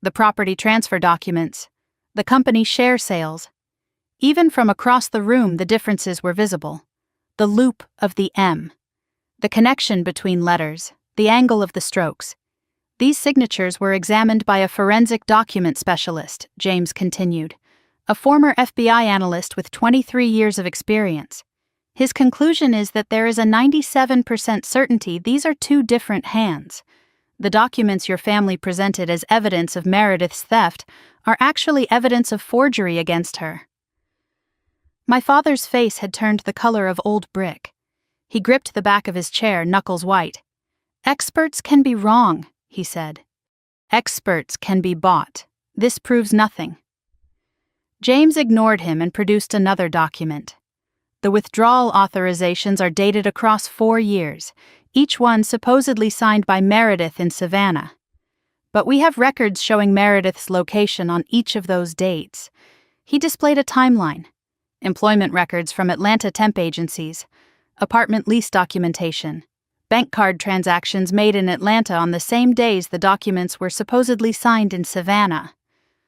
the property transfer documents, the company share sales. Even from across the room, the differences were visible. The loop of the M, the connection between letters, the angle of the strokes. These signatures were examined by a forensic document specialist, James continued, a former FBI analyst with 23 years of experience. His conclusion is that there is a 97% certainty these are two different hands. The documents your family presented as evidence of Meredith's theft are actually evidence of forgery against her. My father's face had turned the color of old brick. He gripped the back of his chair, knuckles white. Experts can be wrong, he said. Experts can be bought. This proves nothing. James ignored him and produced another document. The withdrawal authorizations are dated across 4 years, each one supposedly signed by Meredith in Savannah. But we have records showing Meredith's location on each of those dates. He displayed a timeline. Employment records from Atlanta temp agencies, apartment lease documentation, bank card transactions made in Atlanta on the same days the documents were supposedly signed in Savannah.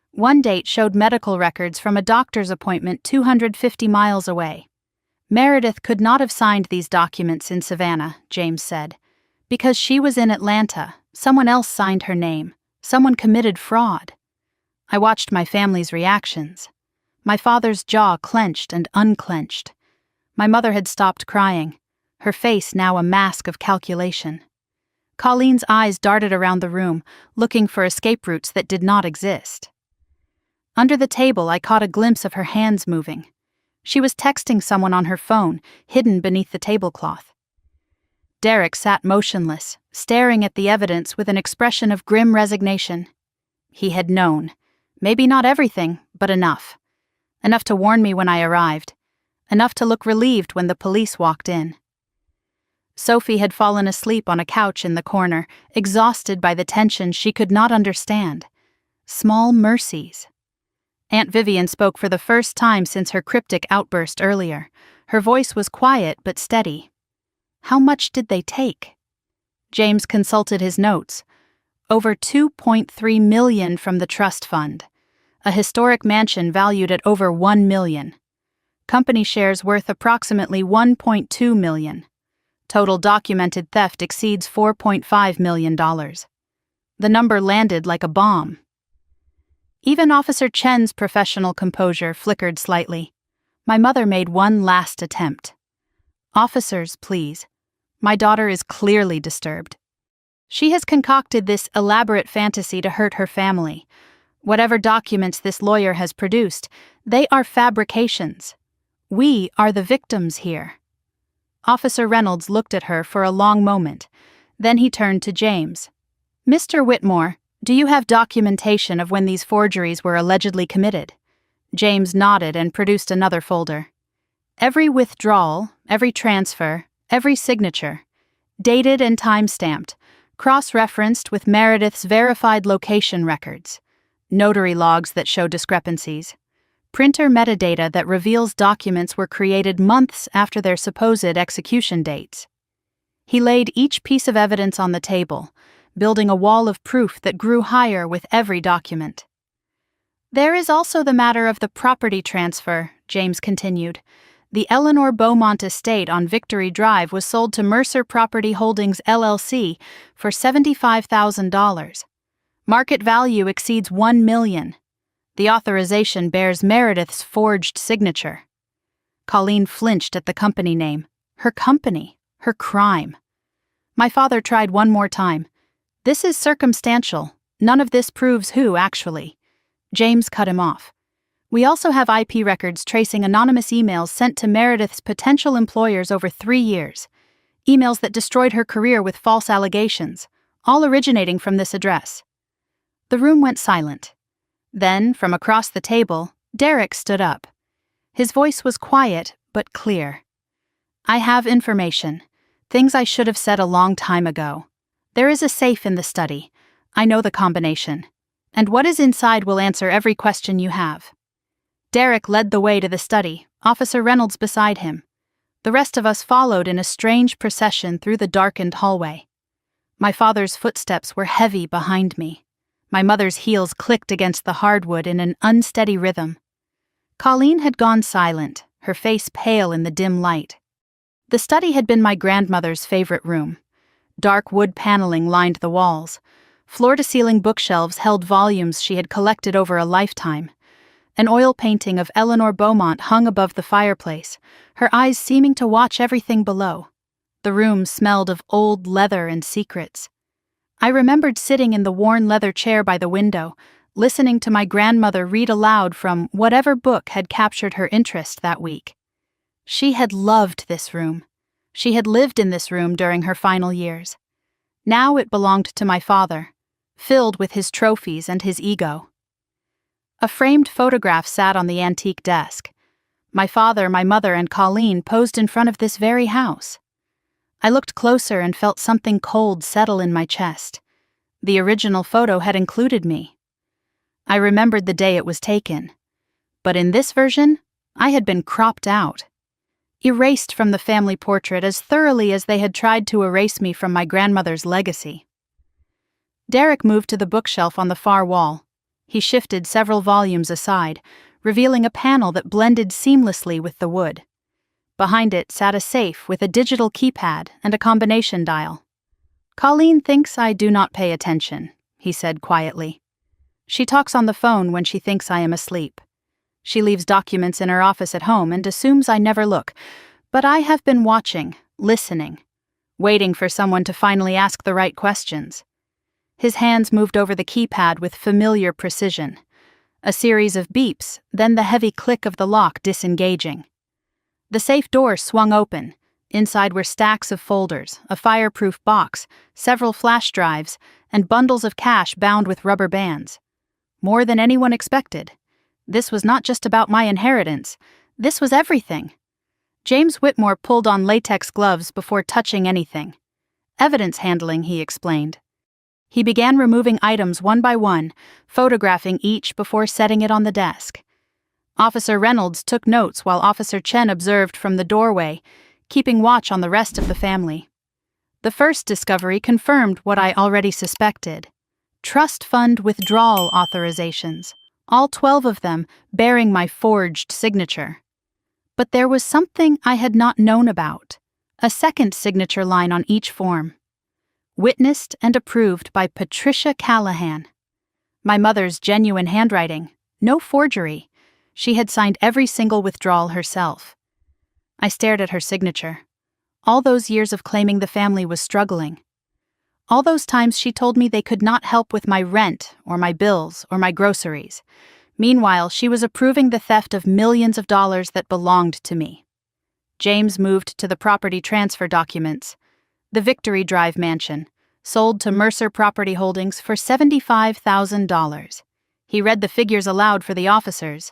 One date showed medical records from a doctor's appointment 250 miles away. Meredith could not have signed these documents in Savannah, James said, because she was in Atlanta. Someone else signed her name. Someone committed fraud. I watched my family's reactions. My father's jaw clenched and unclenched. My mother had stopped crying, her face now a mask of calculation. Colleen's eyes darted around the room, looking for escape routes that did not exist. Under the table, I caught a glimpse of her hands moving. She was texting someone on her phone, hidden beneath the tablecloth. Derek sat motionless, staring at the evidence with an expression of grim resignation. He had known. Maybe not everything, but enough. Enough to warn me when I arrived. Enough to look relieved when the police walked in. Sophie had fallen asleep on a couch in the corner, exhausted by the tension she could not understand. Small mercies. Aunt Vivian spoke for the first time since her cryptic outburst earlier. Her voice was quiet but steady. How much did they take? James consulted his notes. Over $2.3 million from the trust fund. A historic mansion valued at over $1 million. Company shares worth approximately $1.2 million. Total documented theft exceeds $4.5 million. The number landed like a bomb. Even Officer Chen's professional composure flickered slightly. My mother made one last attempt. Officers, please. My daughter is clearly disturbed. She has concocted this elaborate fantasy to hurt her family. Whatever documents this lawyer has produced, they are fabrications. We are the victims here. Officer Reynolds looked at her for a long moment. Then he turned to James. Mr. Whitmore, do you have documentation of when these forgeries were allegedly committed? James nodded and produced another folder. Every withdrawal, every transfer, every signature, dated and time-stamped, cross-referenced with Meredith's verified location records, notary logs that show discrepancies, printer metadata that reveals documents were created months after their supposed execution dates. He laid each piece of evidence on the table, building a wall of proof that grew higher with every document. There is also the matter of the property transfer, James continued. The Eleanor Beaumont estate on Victory Drive was sold to Mercer Property Holdings LLC for $75,000. Market value exceeds $1 million. The authorization bears Meredith's forged signature. Colleen flinched at the company name. Her company. Her crime. My father tried one more time. This is circumstantial. None of this proves who, actually. James cut him off. We also have IP records tracing anonymous emails sent to Meredith's potential employers over 3 years. Emails that destroyed her career with false allegations, all originating from this address. The room went silent. Then, from across the table, Derek stood up. His voice was quiet, but clear. I have information. Things I should have said a long time ago. There is a safe in the study. I know the combination. And what is inside will answer every question you have. Derek led the way to the study, Officer Reynolds beside him. The rest of us followed in a strange procession through the darkened hallway. My father's footsteps were heavy behind me. My mother's heels clicked against the hardwood in an unsteady rhythm. Colleen had gone silent, her face pale in the dim light. The study had been my grandmother's favorite room. Dark wood paneling lined the walls. Floor-to-ceiling bookshelves held volumes she had collected over a lifetime. An oil painting of Eleanor Beaumont hung above the fireplace, her eyes seeming to watch everything below. The room smelled of old leather and secrets. I remembered sitting in the worn leather chair by the window, listening to my grandmother read aloud from whatever book had captured her interest that week. She had loved this room. She had lived in this room during her final years. Now it belonged to my father, filled with his trophies and his ego. A framed photograph sat on the antique desk. My father, my mother, and Colleen posed in front of this very house. I looked closer and felt something cold settle in my chest. The original photo had included me. I remembered the day it was taken. But in this version, I had been cropped out. Erased from the family portrait as thoroughly as they had tried to erase me from my grandmother's legacy. Derek moved to the bookshelf on the far wall. He shifted several volumes aside, revealing a panel that blended seamlessly with the wood. Behind it sat a safe with a digital keypad and a combination dial. Colleen thinks I do not pay attention, he said quietly. She talks on the phone when she thinks I am asleep. She leaves documents in her office at home and assumes I never look, but I have been watching, listening, waiting for someone to finally ask the right questions. His hands moved over the keypad with familiar precision. A series of beeps, then the heavy click of the lock disengaging. The safe door swung open. Inside were stacks of folders, a fireproof box, several flash drives, and bundles of cash bound with rubber bands. More than anyone expected. This was not just about my inheritance. This was everything. James Whitmore pulled on latex gloves before touching anything. Evidence handling, he explained. He began removing items one by one, photographing each before setting it on the desk. Officer Reynolds took notes while Officer Chen observed from the doorway, keeping watch on the rest of the family. The first discovery confirmed what I already suspected. Trust fund withdrawal authorizations, all 12 of them bearing my forged signature. But there was something I had not known about, a second signature line on each form. Witnessed and approved by Patricia Callahan. My mother's genuine handwriting, no forgery. She had signed every single withdrawal herself. I stared at her signature. All those years of claiming the family was struggling. All those times she told me they could not help with my rent or my bills or my groceries. Meanwhile, she was approving the theft of millions of dollars that belonged to me. James moved to the property transfer documents. The Victory Drive mansion, sold to Mercer Property Holdings for $75,000. He read the figures aloud for the officers.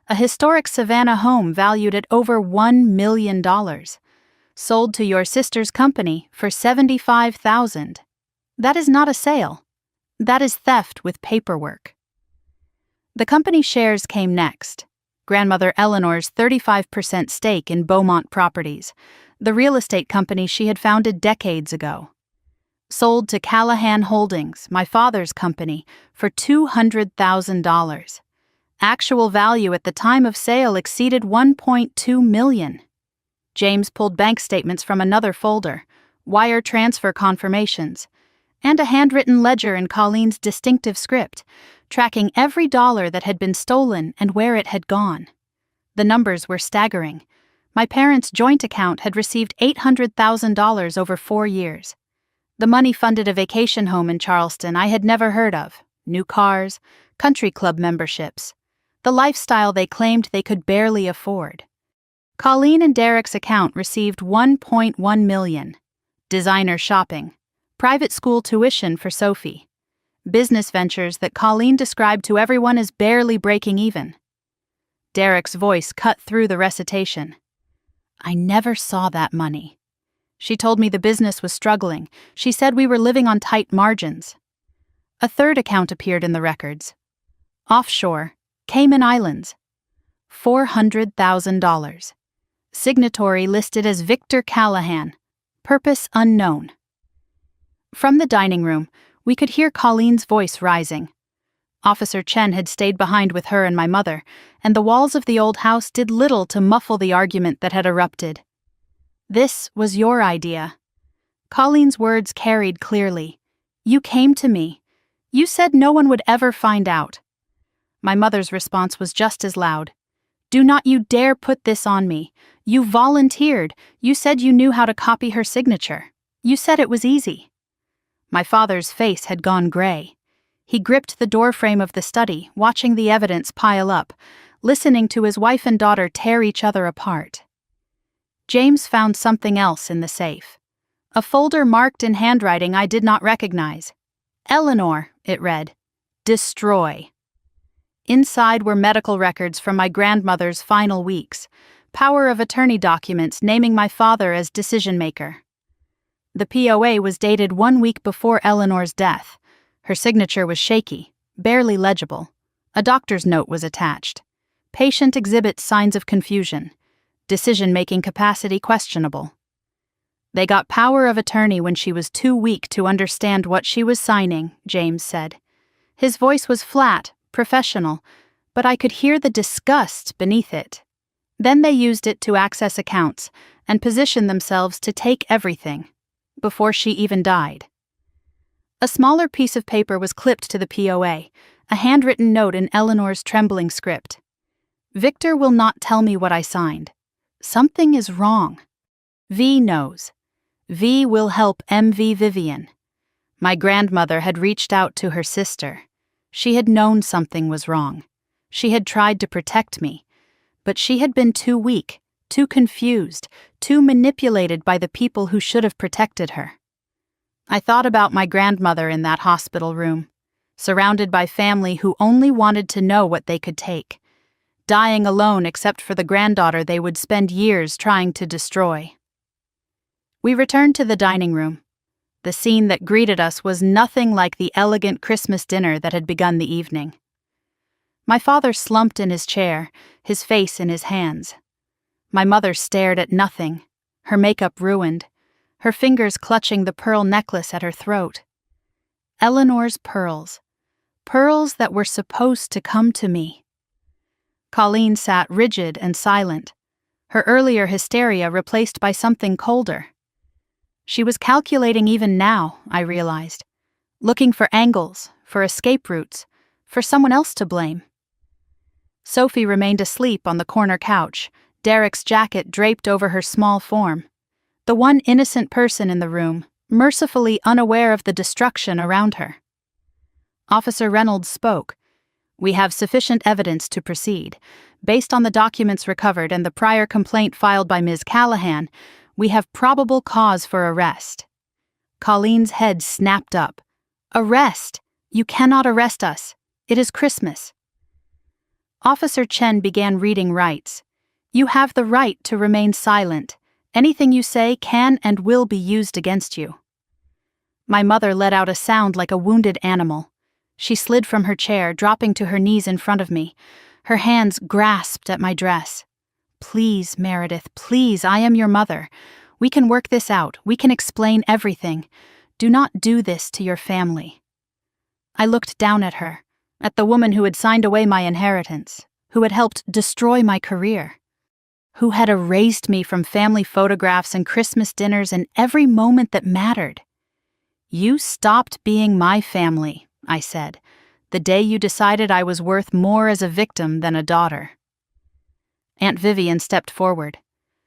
A historic Savannah home valued at over $1 million. Sold to your sister's company for $75,000. That is not a sale. That is theft with paperwork. The company shares came next. Grandmother Eleanor's 35% stake in Beaumont Properties, the real estate company she had founded decades ago. Sold to Callahan Holdings, my father's company, for $200,000. Actual value at the time of sale exceeded $1.2 million. James pulled bank statements from another folder, wire transfer confirmations, and a handwritten ledger in Colleen's distinctive script, tracking every dollar that had been stolen and where it had gone. The numbers were staggering. My parents' joint account had received $800,000 over 4 years. The money funded a vacation home in Charleston I had never heard of, new cars, country club memberships, the lifestyle they claimed they could barely afford. Colleen and Derek's account received $1.1 million. Designer shopping, private school tuition for Sophie, business ventures that Colleen described to everyone as barely breaking even. Derek's voice cut through the recitation. I never saw that money. She told me the business was struggling. She said we were living on tight margins. A third account appeared in the records. Offshore, Cayman Islands. $400,000. Signatory listed as Victor Callahan. Purpose unknown. From the dining room, we could hear Colleen's voice rising. Officer Chen had stayed behind with her and my mother, and the walls of the old house did little to muffle the argument that had erupted. This was your idea. Colleen's words carried clearly. You came to me. You said no one would ever find out. My mother's response was just as loud. Do not you dare put this on me. You volunteered. You said you knew how to copy her signature. You said it was easy. My father's face had gone gray. He gripped the doorframe of the study, watching the evidence pile up, listening to his wife and daughter tear each other apart. James found something else in the safe. A folder marked in handwriting I did not recognize. Eleanor, it read. Destroy. Inside were medical records from my grandmother's final weeks, power of attorney documents naming my father as decision-maker. The POA was dated 1 week before Eleanor's death. Her signature was shaky, barely legible. A doctor's note was attached. Patient exhibits signs of confusion. Decision-making capacity questionable. They got power of attorney when she was too weak to understand what she was signing, James said. His voice was flat, professional, but I could hear the disgust beneath it. Then they used it to access accounts and position themselves to take everything, before she even died. A smaller piece of paper was clipped to the POA, a handwritten note in Eleanor's trembling script. Victor will not tell me what I signed. Something is wrong. V knows. V will help MV Vivian. My grandmother had reached out to her sister. She had known something was wrong. She had tried to protect me, but she had been too weak, too confused, too manipulated by the people who should have protected her. I thought about my grandmother in that hospital room, surrounded by family who only wanted to know what they could take, dying alone except for the granddaughter they would spend years trying to destroy. We returned to the dining room. The scene that greeted us was nothing like the elegant Christmas dinner that had begun the evening. My father slumped in his chair, his face in his hands. My mother stared at nothing, her makeup ruined, her fingers clutching the pearl necklace at her throat. Eleanor's pearls. Pearls that were supposed to come to me. Colleen sat rigid and silent, her earlier hysteria replaced by something colder. She was calculating even now, I realized, looking for angles, for escape routes, for someone else to blame. Sophie remained asleep on the corner couch, Derek's jacket draped over her small form. The one innocent person in the room, mercifully unaware of the destruction around her. Officer Reynolds spoke. "We have sufficient evidence to proceed. Based on the documents recovered and the prior complaint filed by Ms. Callahan, we have probable cause for arrest." Colleen's head snapped up. "Arrest! You cannot arrest us. It is Christmas." Officer Chen began reading rights. "You have the right to remain silent. Anything you say can and will be used against you." My mother let out a sound like a wounded animal. She slid from her chair, dropping to her knees in front of me. Her hands grasped at my dress. "Please, Meredith, please, I am your mother. We can work this out. We can explain everything. Do not do this to your family." I looked down at her, at the woman who had signed away my inheritance, who had helped destroy my career, who had erased me from family photographs and Christmas dinners and every moment that mattered. "You stopped being my family," I said, "the day you decided I was worth more as a victim than a daughter." Aunt Vivian stepped forward.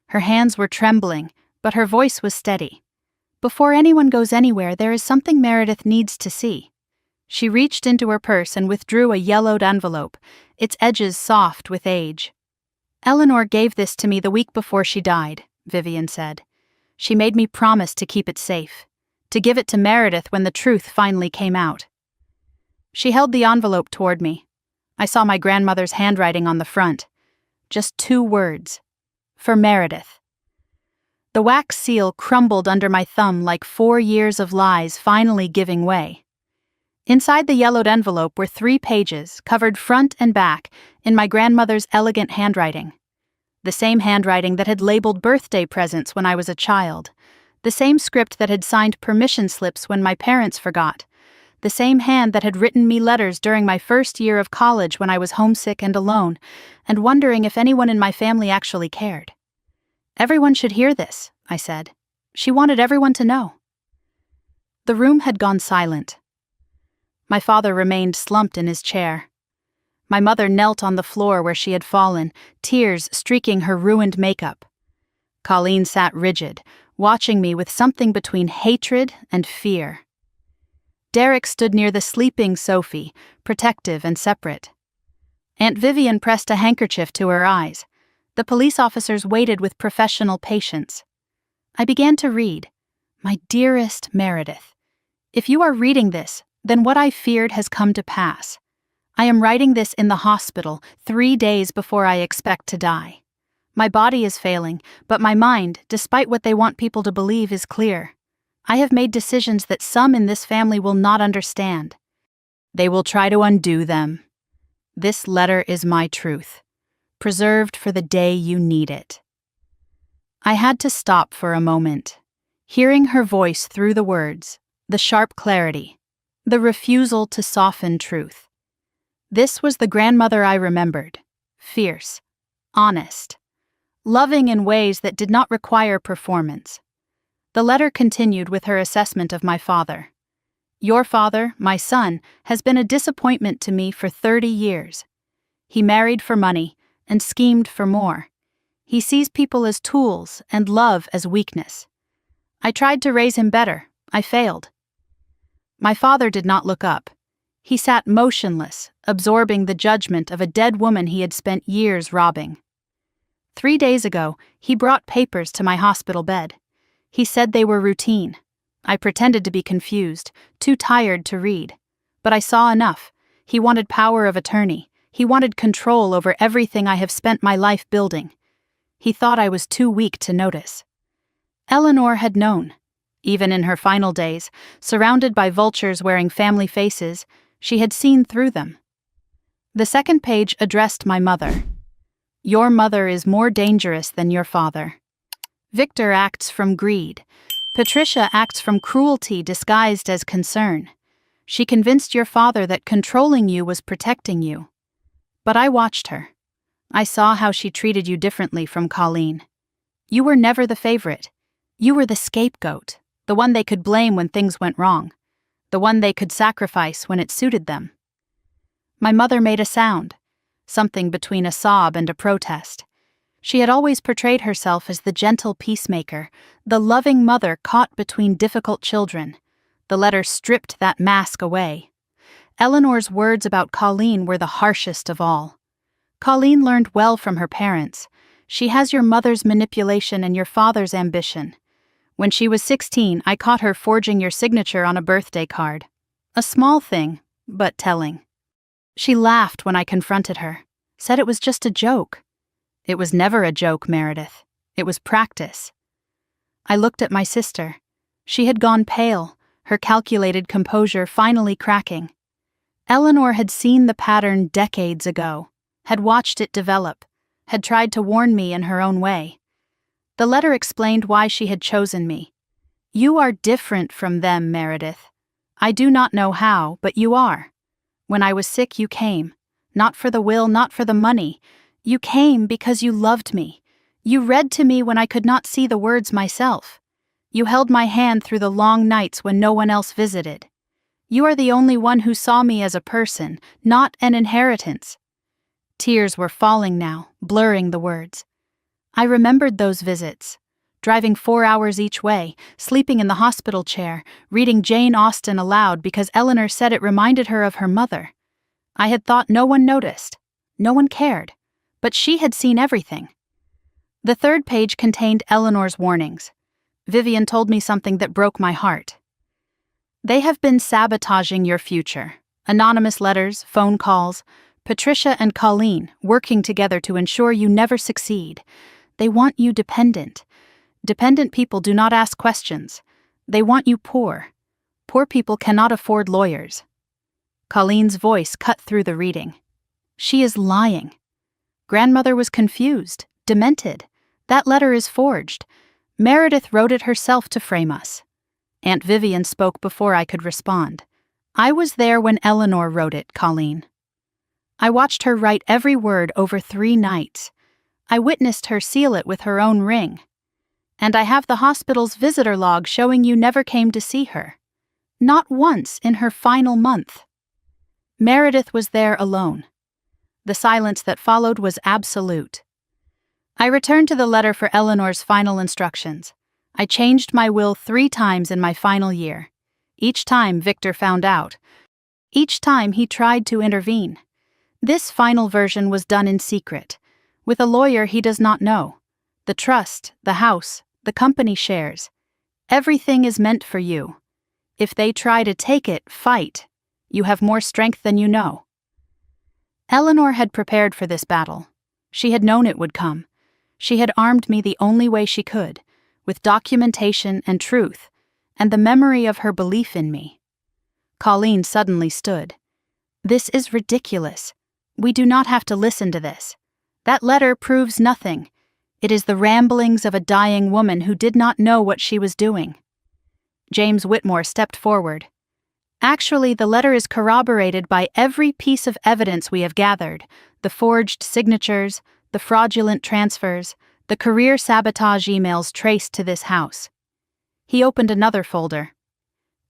Her hands were trembling, but her voice was steady. "Before anyone goes anywhere, there is something Meredith needs to see." She reached into her purse and withdrew a yellowed envelope, its edges soft with age. "Eleanor gave this to me the week before she died," Vivian said. "She made me promise to keep it safe, to give it to Meredith when the truth finally came out." She held the envelope toward me. I saw my grandmother's handwriting on the front. Just 2 words. "For Meredith." The wax seal crumbled under my thumb like 4 years of lies finally giving way. Inside the yellowed envelope were 3 pages, covered front and back, in my grandmother's elegant handwriting. The same handwriting that had labeled birthday presents when I was a child. The same script that had signed permission slips when my parents forgot. The same hand that had written me letters during my first year of college when I was homesick and alone, and wondering if anyone in my family actually cared. "Everyone should hear this," I said. She wanted everyone to know. The room had gone silent. My father remained slumped in his chair. My mother knelt on the floor where she had fallen, tears streaking her ruined makeup. Colleen sat rigid, watching me with something between hatred and fear. Derek stood near the sleeping Sophie, protective and separate. Aunt Vivian pressed a handkerchief to her eyes. The police officers waited with professional patience. I began to read. "My dearest Meredith, if you are reading this, then what I feared has come to pass. I am writing this in the hospital 3 days before I expect to die. My body is failing, but my mind, despite what they want people to believe, is clear. I have made decisions that some in this family will not understand. They will try to undo them. This letter is my truth, preserved for the day you need it." I had to stop for a moment, hearing her voice through the words, the sharp clarity, the refusal to soften truth. This was the grandmother I remembered, fierce, honest, loving in ways that did not require performance. The letter continued with her assessment of my father. "Your father, my son, has been a disappointment to me for 30 years. He married for money and schemed for more. He sees people as tools and love as weakness. I tried to raise him better. I failed." My father did not look up. He sat motionless, absorbing the judgment of a dead woman he had spent years robbing. 3 days ago, he brought papers to my hospital bed. He said they were routine. I pretended to be confused, too tired to read. But I saw enough. He wanted power of attorney. He wanted control over everything I have spent my life building. He thought I was too weak to notice. Eleanor had known. Even in her final days, surrounded by vultures wearing family faces, she had seen through them. The second page addressed my mother. Your mother is more dangerous than your father. Victor acts from greed. Patricia acts from cruelty disguised as concern. She convinced your father that controlling you was protecting you. But I watched her. I saw how she treated you differently from Colleen. You were never the favorite. You were the scapegoat, the one they could blame when things went wrong, the one they could sacrifice when it suited them. My mother made a sound, something between a sob and a protest. She had always portrayed herself as the gentle peacemaker, the loving mother caught between difficult children. The letter stripped that mask away. Eleanor's words about Colleen were the harshest of all. Colleen learned well from her parents. She has your mother's manipulation and your father's ambition. When she was 16, I caught her forging your signature on a birthday card. A small thing, but telling. She laughed when I confronted her, said it was just a joke. It was never a joke, Meredith. It was practice. I looked at my sister. She had gone pale, her calculated composure finally cracking. Eleanor had seen the pattern decades ago, had watched it develop, had tried to warn me in her own way. The letter explained why she had chosen me. You are different from them, Meredith. I do not know how, but you are. When I was sick, you came. Not for the will, not for the money. You came because you loved me. You read to me when I could not see the words myself. You held my hand through the long nights when no one else visited. You are the only one who saw me as a person, not an inheritance. Tears were falling now, blurring the words. I remembered those visits. Driving 4 hours each way, sleeping in the hospital chair, reading Jane Austen aloud because Eleanor said it reminded her of her mother. I had thought no one noticed. No one cared. But she had seen everything. The third page contained Eleanor's warnings. Vivian told me something that broke my heart. They have been sabotaging your future. Anonymous letters, phone calls, Patricia and Colleen working together to ensure you never succeed. They want you dependent. Dependent people do not ask questions. They want you poor. Poor people cannot afford lawyers. Colleen's voice cut through the reading. She is lying. Grandmother was confused, demented. That letter is forged. Meredith wrote it herself to frame us. Aunt Vivian spoke before I could respond. I was there when Eleanor wrote it, Colleen. I watched her write every word over 3 nights. I witnessed her seal it with her own ring. And I have the hospital's visitor log showing you never came to see her. Not once in her final month. Meredith was there alone. The silence that followed was absolute. I returned to the letter for Eleanor's final instructions. I changed my will 3 times in my final year. Each time Victor found out. Each time he tried to intervene. This final version was done in secret, with a lawyer he does not know. The trust, the house, the company shares. Everything is meant for you. If they try to take it, fight. You have more strength than you know. Eleanor had prepared for this battle. She had known it would come. She had armed me the only way she could, with documentation and truth, and the memory of her belief in me. Colleen suddenly stood. This is ridiculous. We do not have to listen to this. That letter proves nothing. It is the ramblings of a dying woman who did not know what she was doing. James Whitmore stepped forward. Actually, the letter is corroborated by every piece of evidence we have gathered, the forged signatures, the fraudulent transfers, the career sabotage emails traced to this house. He opened another folder.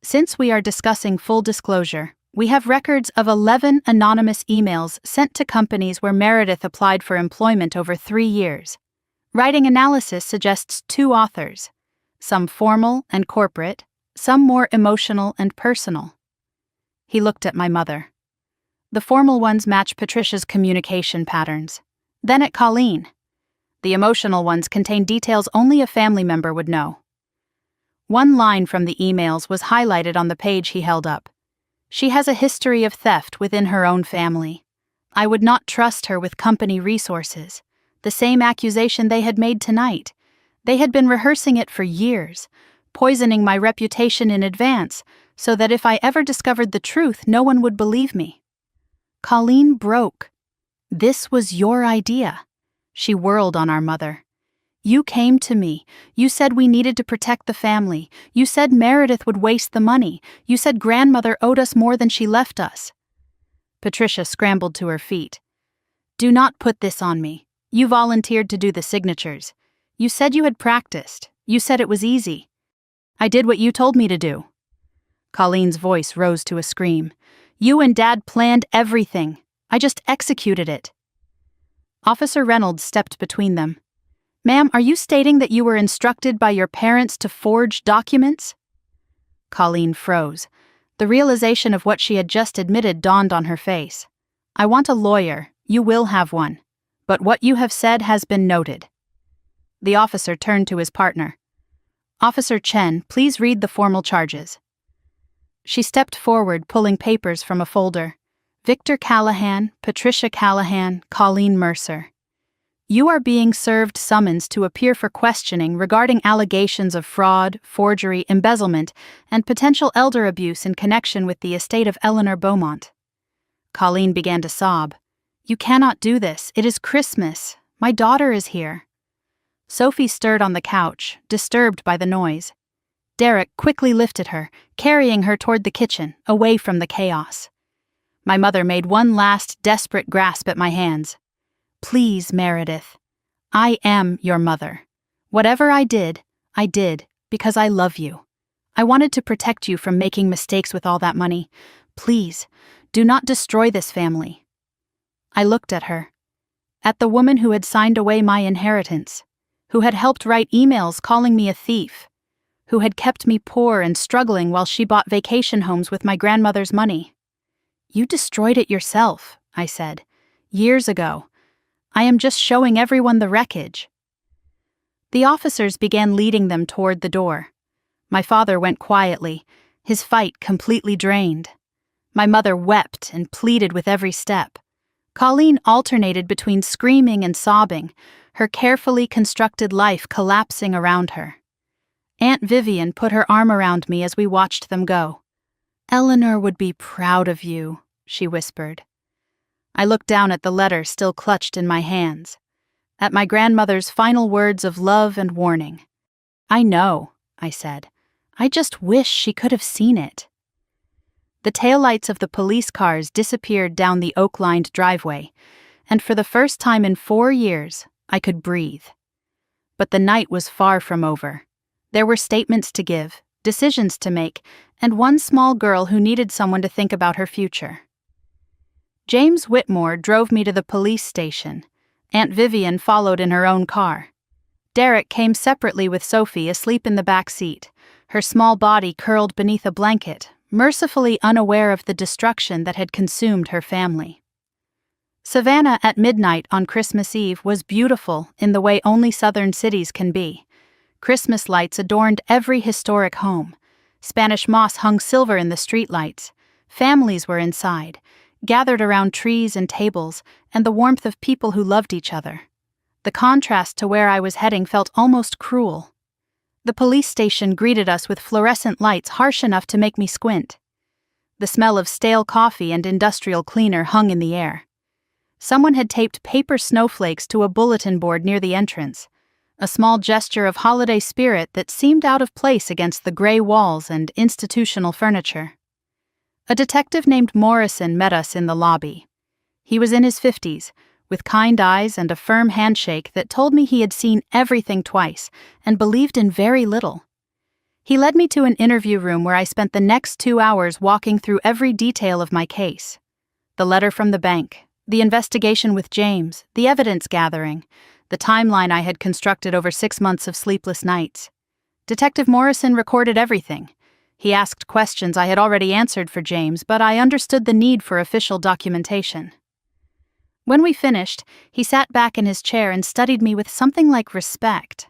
Since we are discussing full disclosure, we have records of 11 anonymous emails sent to companies where Meredith applied for employment over 3 years. Writing analysis suggests 2 authors, some formal and corporate, some more emotional and personal. He looked at my mother. The formal ones match Patricia's communication patterns. Then at Colleen. The emotional ones contain details only a family member would know. One line from the emails was highlighted on the page he held up. She has a history of theft within her own family. I would not trust her with company resources. The same accusation they had made tonight. They had been rehearsing it for years. poisoning my reputation in advance, so that if I ever discovered the truth, no one would believe me. Colleen broke. This was your idea. She whirled on our mother. You came to me. You said we needed to protect the family. You said Meredith would waste the money. You said grandmother owed us more than she left us. Patricia scrambled to her feet. Do not put this on me. You volunteered to do the signatures. You said you had practiced. You said it was easy. I did what you told me to do. Colleen's voice rose to a scream. You and Dad planned everything. I just executed it. Officer Reynolds stepped between them. Ma'am, are you stating that you were instructed by your parents to forge documents? Colleen froze. The realization of what she had just admitted dawned on her face. I want a lawyer. You will have one. But what you have said has been noted. The officer turned to his partner. Officer Chen, please read the formal charges. She stepped forward, pulling papers from a folder. Victor Callahan, Patricia Callahan, Colleen Mercer. You are being served summons to appear for questioning regarding allegations of fraud, forgery, embezzlement, and potential elder abuse in connection with the estate of Eleanor Beaumont. Colleen began to sob. You cannot do this. It is Christmas. My daughter is here. Sophie stirred on the couch, disturbed by the noise. Derek quickly lifted her, carrying her toward the kitchen, away from the chaos. My mother made one last desperate grasp at my hands. Please, Meredith. I am your mother. Whatever I did because I love you. I wanted to protect you from making mistakes with all that money. Please, do not destroy this family. I looked at her. At the woman who had signed away my inheritance, who had helped write emails calling me a thief, who had kept me poor and struggling while she bought vacation homes with my grandmother's money. You destroyed it yourself, I said, years ago. I am just showing everyone the wreckage. The officers began leading them toward the door. My father went quietly, his fight completely drained. My mother wept and pleaded with every step. Colleen alternated between screaming and sobbing, her carefully constructed life collapsing around her. Aunt Vivian put her arm around me as we watched them go. Eleanor would be proud of you, she whispered. I looked down at the letter still clutched in my hands, at my grandmother's final words of love and warning. I know, I said. I just wish she could have seen it. The taillights of the police cars disappeared down the oak-lined driveway, and for the first time in 4 years, I could breathe. But the night was far from over. There were statements to give, decisions to make, and one small girl who needed someone to think about her future. James Whitmore drove me to the police station. Aunt Vivian followed in her own car. Derek came separately with Sophie asleep in the back seat, her small body curled beneath a blanket, mercifully unaware of the destruction that had consumed her family. Savannah at midnight on Christmas Eve was beautiful in the way only southern cities can be. Christmas lights adorned every historic home. Spanish moss hung silver in the streetlights. Families were inside, gathered around trees and tables, and the warmth of people who loved each other. The contrast to where I was heading felt almost cruel. The police station greeted us with fluorescent lights harsh enough to make me squint. The smell of stale coffee and industrial cleaner hung in the air. Someone had taped paper snowflakes to a bulletin board near the entrance, a small gesture of holiday spirit that seemed out of place against the gray walls and institutional furniture. A detective named Morrison met us in the lobby. He was in his 50s, with kind eyes and a firm handshake that told me he had seen everything twice and believed in very little. He led me to an interview room where I spent the next 2 hours walking through every detail of my case. The letter from the bank, the investigation with James, the evidence gathering, the timeline I had constructed over 6 months of sleepless nights. Detective Morrison recorded everything. He asked questions I had already answered for James, but I understood the need for official documentation. When we finished, he sat back in his chair and studied me with something like respect.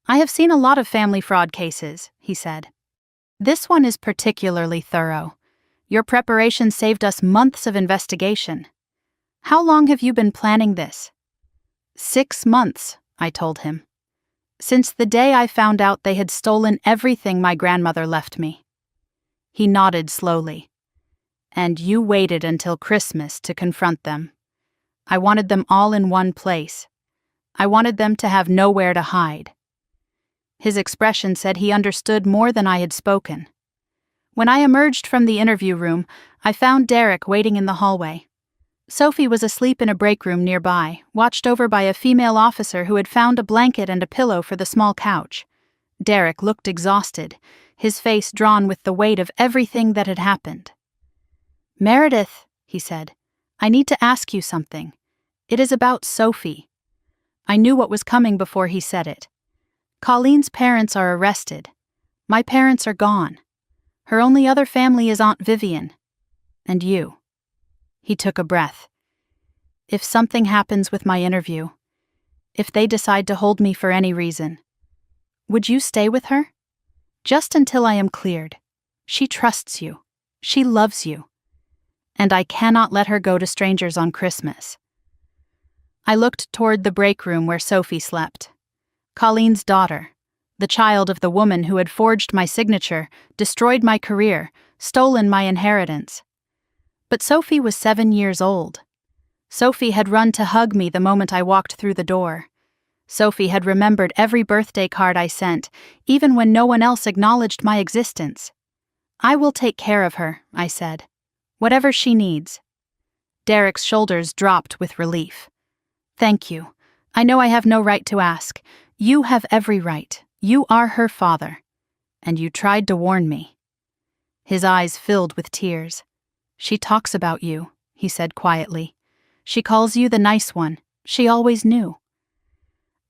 I have seen a lot of family fraud cases, he said. This one is particularly thorough. Your preparation saved us months of investigation. How long have you been planning this? 6 months, I told him. Since the day I found out they had stolen everything my grandmother left me. He nodded slowly. And you waited until Christmas to confront them. I wanted them all in one place. I wanted them to have nowhere to hide. His expression said he understood more than I had spoken. When I emerged from the interview room, I found Derek waiting in the hallway. Sophie was asleep in a break room nearby, watched over by a female officer who had found a blanket and a pillow for the small couch. Derek looked exhausted, his face drawn with the weight of everything that had happened. "Meredith," he said, "I need to ask you something. It is about Sophie." I knew what was coming before he said it. Colleen's parents are arrested. My parents are gone. Her only other family is Aunt Vivian. And you. He took a breath. If something happens with my interview, if they decide to hold me for any reason, would you stay with her? Just until I am cleared. She trusts you. She loves you. And I cannot let her go to strangers on Christmas. I looked toward the break room where Sophie slept. Colleen's daughter, the child of the woman who had forged my signature, destroyed my career, stolen my inheritance. But Sophie was 7 years old. Sophie had run to hug me the moment I walked through the door. Sophie had remembered every birthday card I sent, even when no one else acknowledged my existence. "I will take care of her," I said. "Whatever she needs." Derek's shoulders dropped with relief. "Thank you. I know I have no right to ask. You have every right. You are her father. And you tried to warn me." His eyes filled with tears. "She talks about you," he said quietly. "She calls you the nice one. She always knew."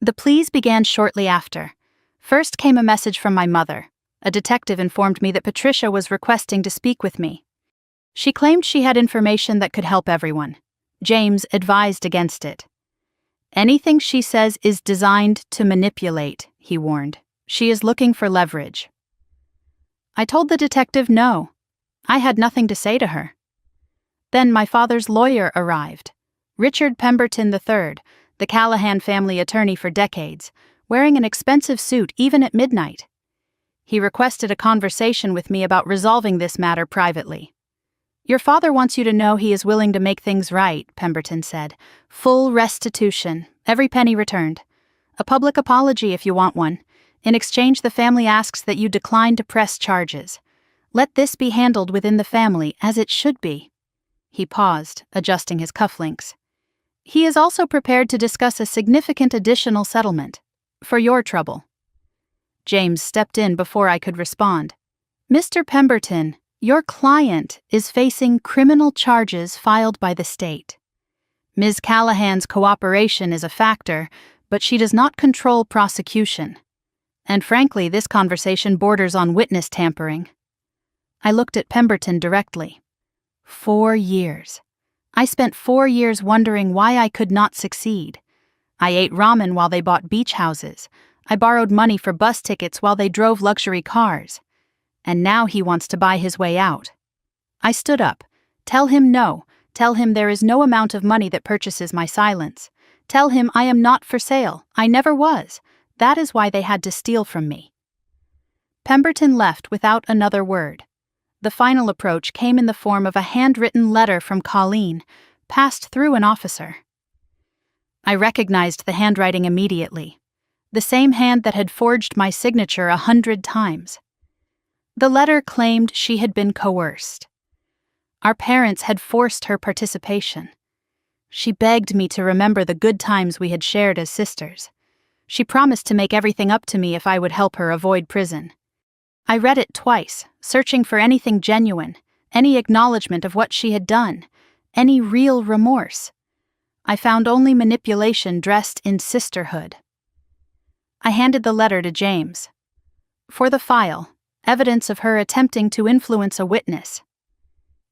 The pleas began shortly after. First came a message from my mother. A detective informed me that Patricia was requesting to speak with me. She claimed she had information that could help everyone. James advised against it. "Anything she says is designed to manipulate," he warned. "She is looking for leverage." I told the detective no. I had nothing to say to her. Then my father's lawyer arrived. Richard Pemberton III, the Callahan family attorney for decades, wearing an expensive suit even at midnight. He requested a conversation with me about resolving this matter privately. "Your father wants you to know he is willing to make things right," Pemberton said. "Full restitution, every penny returned. A public apology if you want one. In exchange, the family asks that you decline to press charges. Let this be handled within the family as it should be." He paused, adjusting his cufflinks. "He is also prepared to discuss a significant additional settlement. For your trouble." James stepped in before I could respond. "Mr. Pemberton, your client is facing criminal charges filed by the state. Ms. Callahan's cooperation is a factor, but she does not control prosecution. And frankly, this conversation borders on witness tampering." I looked at Pemberton directly. 4 years. I spent 4 years wondering why I could not succeed. I ate ramen while they bought beach houses. I borrowed money for bus tickets while they drove luxury cars. And now he wants to buy his way out. I stood up. "Tell him no. Tell him there is no amount of money that purchases my silence. Tell him I am not for sale. I never was. That is why they had to steal from me." Pemberton left without another word. The final approach came in the form of a handwritten letter from Colleen, passed through an officer. I recognized the handwriting immediately. The same hand that had forged my signature 100 times. The letter claimed she had been coerced. Our parents had forced her participation. She begged me to remember the good times we had shared as sisters. She promised to make everything up to me if I would help her avoid prison. I read it twice, searching for anything genuine, any acknowledgement of what she had done, any real remorse. I found only manipulation dressed in sisterhood. I handed the letter to James. For the file, evidence of her attempting to influence a witness.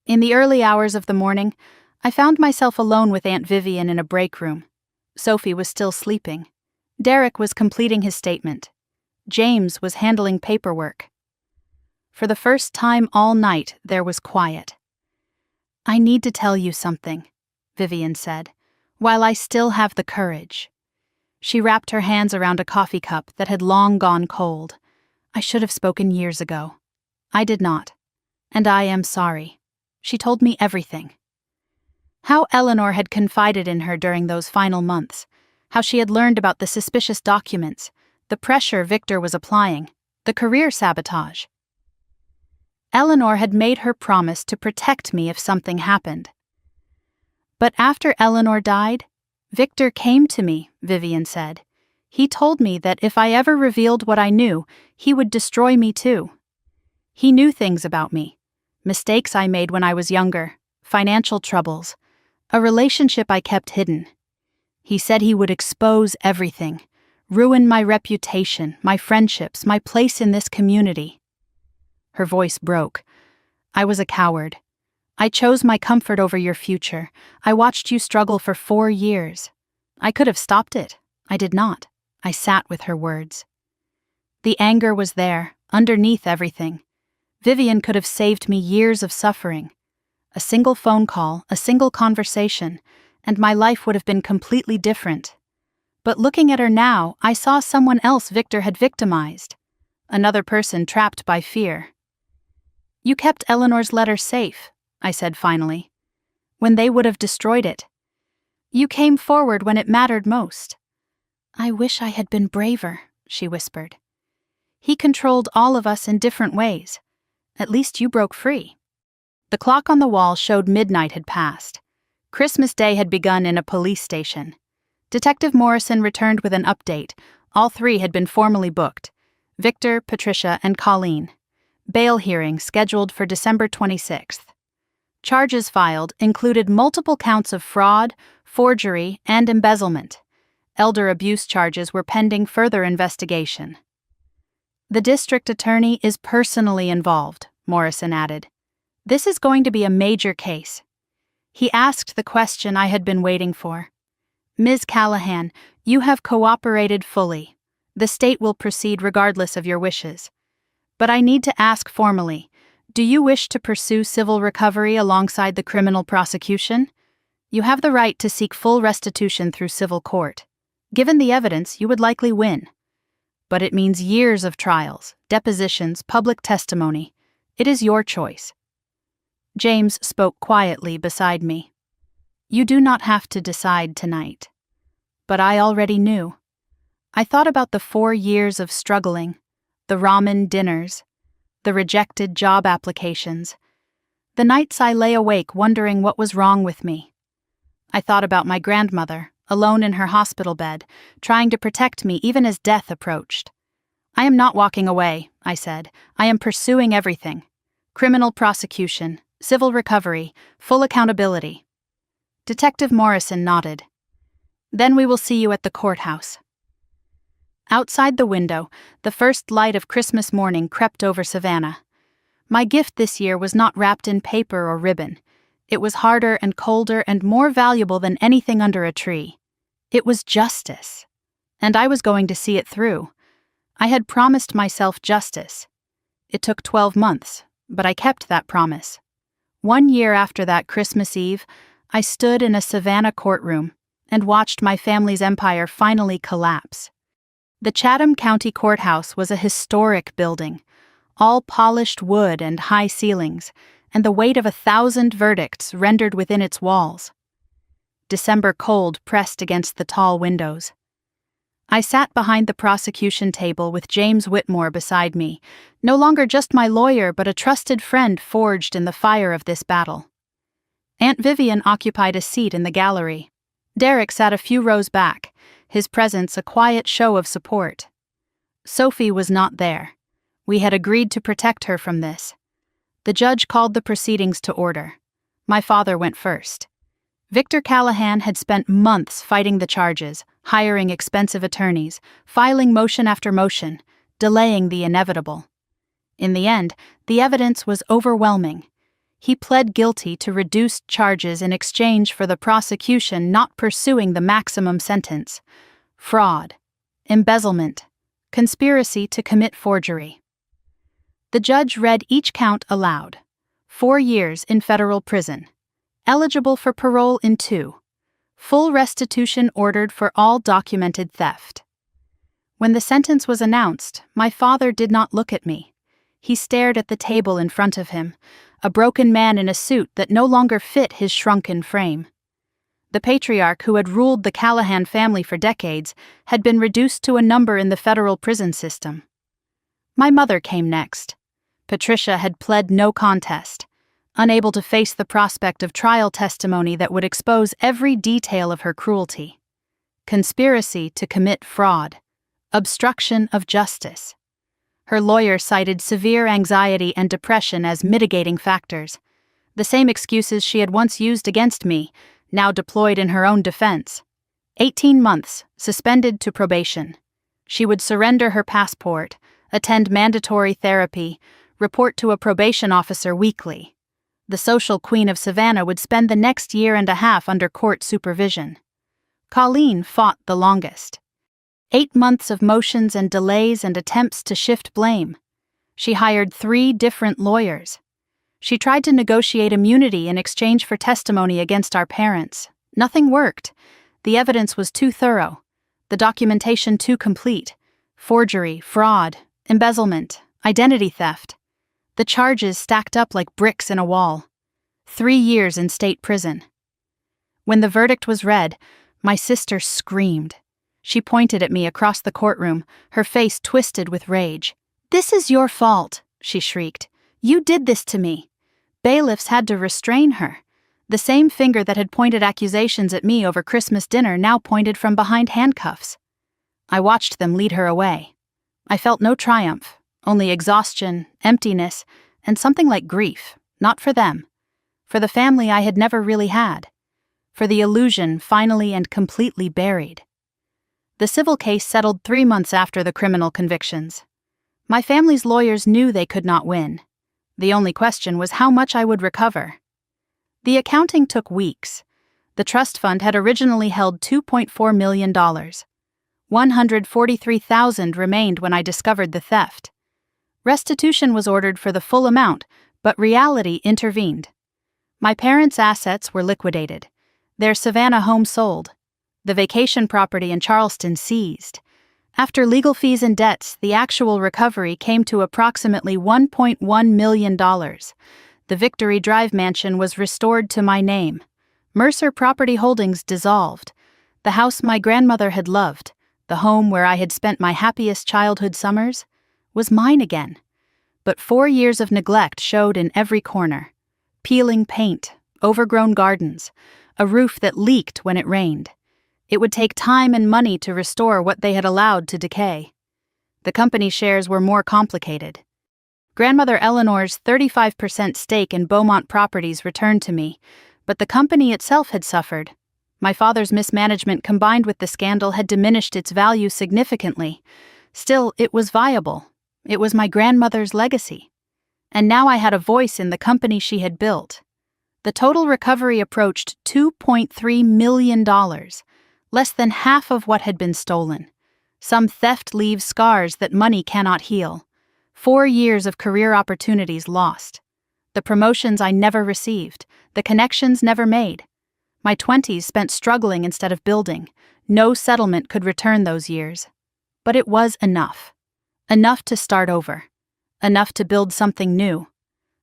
In the early hours of the morning, I found myself alone with Aunt Vivian in a break room. Sophie was still sleeping. Derek was completing his statement. James was handling paperwork. For the first time all night, there was quiet. "I need to tell you something," Vivian said, "while I still have the courage." She wrapped her hands around a coffee cup that had long gone cold. I should have spoken years ago. I did not. And I am sorry. She told me everything. How Eleanor had confided in her during those final months, how she had learned about the suspicious documents, the pressure Victor was applying, the career sabotage. Eleanor had made her promise to protect me if something happened. But after Eleanor died, Victor came to me, Vivian said. He told me that if I ever revealed what I knew, he would destroy me too. He knew things about me, mistakes I made when I was younger, financial troubles, a relationship I kept hidden. He said he would expose everything, ruin my reputation, my friendships, my place in this community. Her voice broke. I was a coward. I chose my comfort over your future. I watched you struggle for 4 years. I could have stopped it. I did not. I sat with her words. The anger was there, underneath everything. Vivian could have saved me years of suffering. A single phone call, a single conversation, and my life would have been completely different. But looking at her now, I saw someone else Victor had victimized. Another person trapped by fear. You kept Eleanor's letter safe, I said finally, when they would have destroyed it. You came forward when it mattered most. I wish I had been braver, she whispered. He controlled all of us in different ways. At least you broke free. The clock on the wall showed midnight had passed. Christmas Day had begun in a police station. Detective Morrison returned with an update. All 3 had been formally booked. Victor, Patricia, and Colleen. Bail hearing scheduled for December 26th. Charges filed included multiple counts of fraud, forgery, and embezzlement. Elder abuse charges were pending further investigation. The district attorney is personally involved, Morrison added. This is going to be a major case. He asked the question I had been waiting for. Ms. Callahan, you have cooperated fully. The state will proceed regardless of your wishes. But I need to ask formally, do you wish to pursue civil recovery alongside the criminal prosecution? You have the right to seek full restitution through civil court. Given the evidence, you would likely win. But it means years of trials, depositions, public testimony. It is your choice. James spoke quietly beside me. You do not have to decide tonight. But I already knew. I thought about the 4 years of struggling, the ramen dinners, the rejected job applications, the nights I lay awake wondering what was wrong with me. I thought about my grandmother, alone in her hospital bed, trying to protect me even as death approached. I am not walking away, I said. I am pursuing everything. Criminal prosecution, civil recovery, full accountability. Detective Morrison nodded. Then we will see you at the courthouse. Outside the window, the first light of Christmas morning crept over Savannah. My gift this year was not wrapped in paper or ribbon. It was harder and colder and more valuable than anything under a tree. It was justice. And I was going to see it through. I had promised myself justice. It took 12 months, but I kept that promise. 1 year after that Christmas Eve, I stood in a Savannah courtroom and watched my family's empire finally collapse. The Chatham County Courthouse was a historic building, all polished wood and high ceilings, and the weight of 1,000 verdicts rendered within its walls. December cold pressed against the tall windows. I sat behind the prosecution table with James Whitmore beside me, no longer just my lawyer but a trusted friend forged in the fire of this battle. Aunt Vivian occupied a seat in the gallery. Derek sat a few rows back, his presence a quiet show of support. Sophie was not there. We had agreed to protect her from this. The judge called the proceedings to order. My father went first. Victor Callahan had spent months fighting the charges, hiring expensive attorneys, filing motion after motion, delaying the inevitable. In the end, the evidence was overwhelming. He pled guilty to reduced charges in exchange for the prosecution not pursuing the maximum sentence: fraud, embezzlement, conspiracy to commit forgery. The judge read each count aloud. 4 years in federal prison. Eligible for parole in 2. Full restitution ordered for all documented theft. When the sentence was announced, my father did not look at me. He stared at the table in front of him, a broken man in a suit that no longer fit his shrunken frame. The patriarch who had ruled the Callahan family for decades had been reduced to a number in the federal prison system. My mother came next. Patricia had pled no contest, unable to face the prospect of trial testimony that would expose every detail of her cruelty. Conspiracy to commit fraud. Obstruction of justice. Her lawyer cited severe anxiety and depression as mitigating factors, the same excuses she had once used against me, now deployed in her own defense. 18 months, suspended to probation. She would surrender her passport, attend mandatory therapy, report to a probation officer weekly. The social queen of Savannah would spend the next year and a half under court supervision. Colleen fought the longest. 8 months of motions and delays and attempts to shift blame. She hired 3 different lawyers. She tried to negotiate immunity in exchange for testimony against our parents. Nothing worked. The evidence was too thorough. The documentation too complete. Forgery, fraud, embezzlement, identity theft. The charges stacked up like bricks in a wall. 3 years in state prison. When the verdict was read, my sister screamed. She pointed at me across the courtroom, her face twisted with rage. "This is your fault," she shrieked. "You did this to me." Bailiffs had to restrain her. The same finger that had pointed accusations at me over Christmas dinner now pointed from behind handcuffs. I watched them lead her away. I felt no triumph, only exhaustion, emptiness, and something like grief, not for them. For the family I had never really had. For the illusion finally and completely buried. The civil case settled 3 months after the criminal convictions. My family's lawyers knew they could not win. The only question was how much I would recover. The accounting took weeks. The trust fund had originally held $2.4 million. $143,000 remained when I discovered the theft. Restitution was ordered for the full amount, but reality intervened. My parents' assets were liquidated. Their Savannah home sold. The vacation property in Charleston seized. After legal fees and debts, the actual recovery came to approximately $1.1 million. The Victory Drive mansion was restored to my name. Mercer Property Holdings dissolved. The house my grandmother had loved, the home where I had spent my happiest childhood summers, was mine again. But 4 years of neglect showed in every corner. Peeling paint, overgrown gardens, a roof that leaked when it rained. It would take time and money to restore what they had allowed to decay. The company shares were more complicated. Grandmother Eleanor's 35% stake in Beaumont Properties returned to me, but the company itself had suffered. My father's mismanagement combined with the scandal had diminished its value significantly. Still, it was viable. It was my grandmother's legacy. And now I had a voice in the company she had built. The total recovery approached $2.3 million. Less than half of what had been stolen. Some theft leaves scars that money cannot heal. 4 years of career opportunities lost. The promotions I never received. The connections never made. My 20s spent struggling instead of building. No settlement could return those years. But it was enough. Enough to start over. Enough to build something new.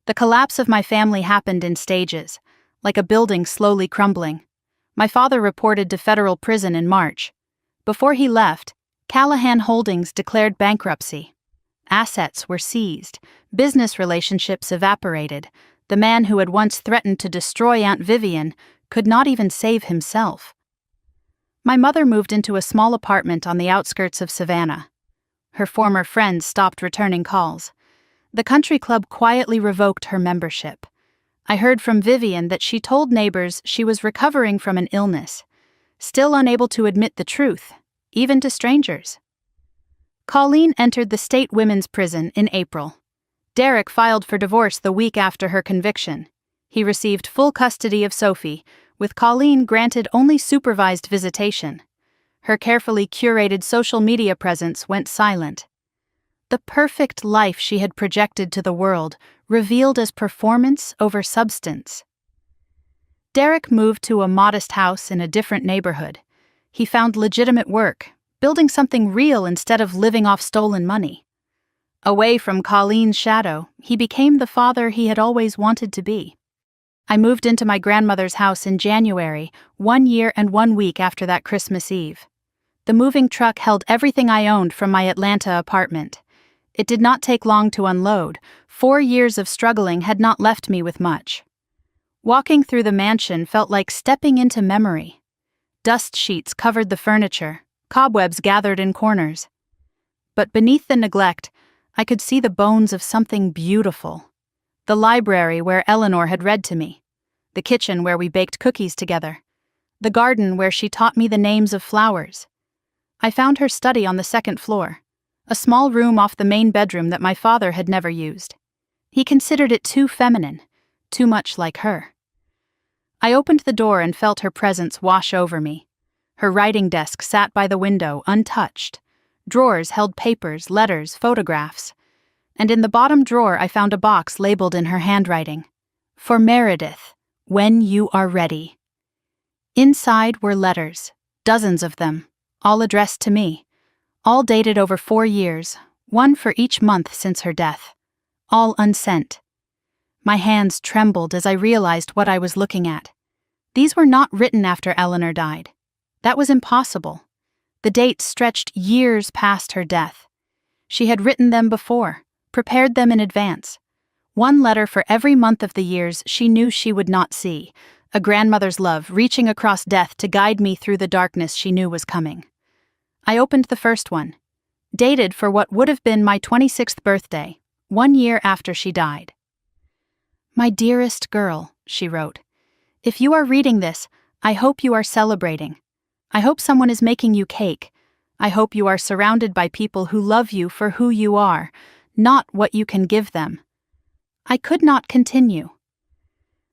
The collapse of my family happened in stages, like a building slowly crumbling. My father reported to federal prison in March. Before he left, Callahan Holdings declared bankruptcy. Assets were seized, business relationships evaporated. The man who had once threatened to destroy Aunt Vivian could not even save himself. My mother moved into a small apartment on the outskirts of Savannah. Her former friends stopped returning calls. The country club quietly revoked her membership. I heard from Vivian that she told neighbors she was recovering from an illness, still unable to admit the truth, even to strangers. Colleen entered the state women's prison in April. Derek filed for divorce the week after her conviction. He received full custody of Sophie, with Colleen granted only supervised visitation. Her carefully curated social media presence went silent. The perfect life she had projected to the world, revealed as performance over substance. Derek moved to a modest house in a different neighborhood. He found legitimate work, building something real instead of living off stolen money. Away from Colleen's shadow, he became the father he had always wanted to be. I moved into my grandmother's house in January, 1 year and 1 week after that Christmas Eve. The moving truck held everything I owned from my Atlanta apartment. It did not take long to unload. 4 years of struggling had not left me with much. Walking through the mansion felt like stepping into memory. Dust sheets covered the furniture, cobwebs gathered in corners. But beneath the neglect, I could see the bones of something beautiful. The library where Eleanor had read to me. The kitchen where we baked cookies together. The garden where she taught me the names of flowers. I found her study on the second floor, a small room off the main bedroom that my father had never used. He considered it too feminine, too much like her. I opened the door and felt her presence wash over me. Her writing desk sat by the window, untouched. Drawers held papers, letters, photographs. And in the bottom drawer I found a box labeled in her handwriting. For Meredith, when you are ready. Inside were letters, dozens of them, all addressed to me. All dated over 4 years, one for each month since her death. All unsent. My hands trembled as I realized what I was looking at. These were not written after Eleanor died. That was impossible. The dates stretched years past her death. She had written them before, prepared them in advance. One letter for every month of the years she knew she would not see, a grandmother's love reaching across death to guide me through the darkness she knew was coming. I opened the first one, dated for what would have been my 26th birthday, 1 year after she died. My dearest girl, she wrote, if you are reading this, I hope you are celebrating. I hope someone is making you cake. I hope you are surrounded by people who love you for who you are, not what you can give them. I could not continue.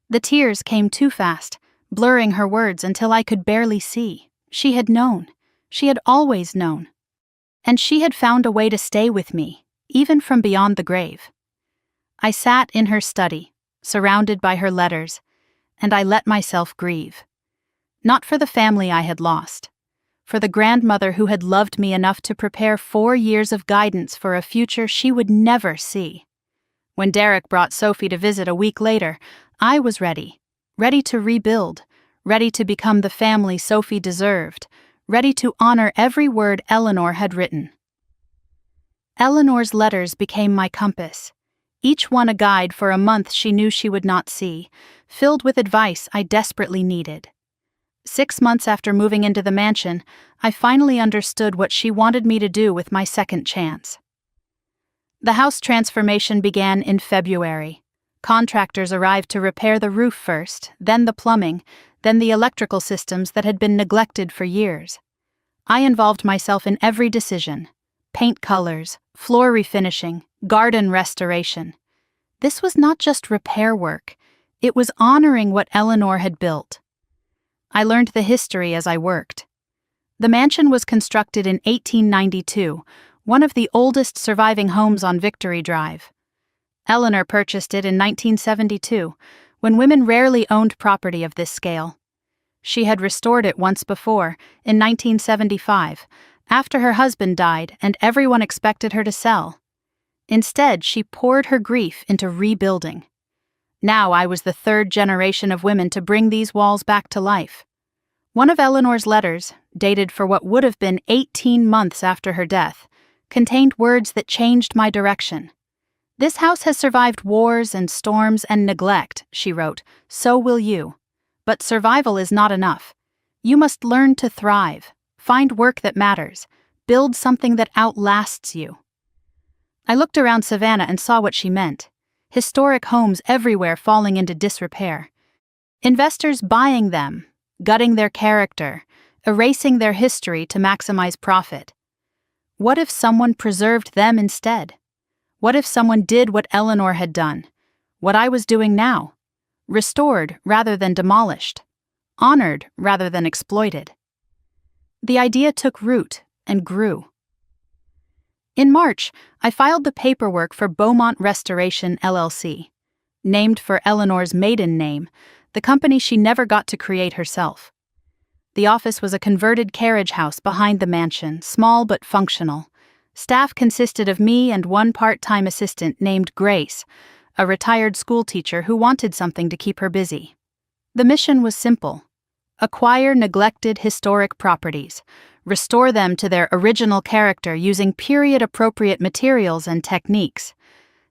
The tears came too fast, blurring her words until I could barely see. She had known. She had always known. And she had found a way to stay with me, even from beyond the grave. I sat in her study, surrounded by her letters, and I let myself grieve. Not for the family I had lost, for the grandmother who had loved me enough to prepare 4 years of guidance for a future she would never see. When Derek brought Sophie to visit a week later, I was ready to rebuild, ready to become the family Sophie deserved, ready to honor every word Eleanor had written. Eleanor's letters became my compass, each one a guide for a month she knew she would not see, filled with advice I desperately needed. 6 months after moving into the mansion, I finally understood what she wanted me to do with my second chance. The house transformation began in February. Contractors arrived to repair the roof first, then the plumbing, then the electrical systems that had been neglected for years. I involved myself in every decision: paint colors, floor refinishing, garden restoration. This was not just repair work, it was honoring what Eleanor had built. I learned the history as I worked. The mansion was constructed in 1892, one of the oldest surviving homes on Victory Drive. Eleanor purchased it in 1972, when women rarely owned property of this scale. She had restored it once before, in 1975, after her husband died and everyone expected her to sell. Instead, she poured her grief into rebuilding. Now I was the 3rd generation of women to bring these walls back to life. One of Eleanor's letters, dated for what would have been 18 months after her death, contained words that changed my direction. This house has survived wars and storms and neglect, she wrote, so will you. But survival is not enough. You must learn to thrive, find work that matters, build something that outlasts you. I looked around Savannah and saw what she meant. Historic homes everywhere falling into disrepair. Investors buying them, gutting their character, erasing their history to maximize profit. What if someone preserved them instead? What if someone did what Eleanor had done, what I was doing now? Restored rather than demolished, honored rather than exploited. The idea took root and grew. In March, I filed the paperwork for Beaumont Restoration LLC. Named for Eleanor's maiden name, the company she never got to create herself. The office was a converted carriage house behind the mansion, small but functional. Staff consisted of me and one part-time assistant named Grace, a retired schoolteacher who wanted something to keep her busy. The mission was simple: acquire neglected historic properties, restore them to their original character using period-appropriate materials and techniques,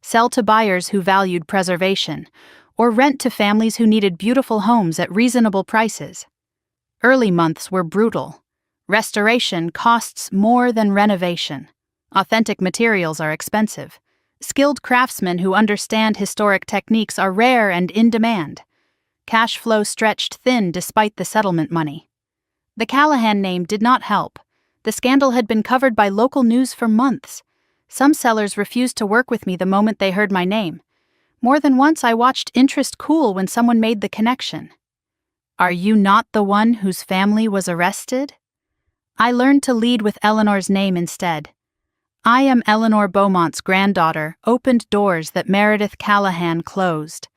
sell to buyers who valued preservation, or rent to families who needed beautiful homes at reasonable prices. Early months were brutal. Restoration costs more than renovation. Authentic materials are expensive. Skilled craftsmen who understand historic techniques are rare and in demand. Cash flow stretched thin despite the settlement money. The Callahan name did not help. The scandal had been covered by local news for months. Some sellers refused to work with me the moment they heard my name. More than once I watched interest cool when someone made the connection. "Are you not the one whose family was arrested?" I learned to lead with Eleanor's name instead. "I am Eleanor Beaumont's granddaughter, opened doors that Meredith Callahan closed."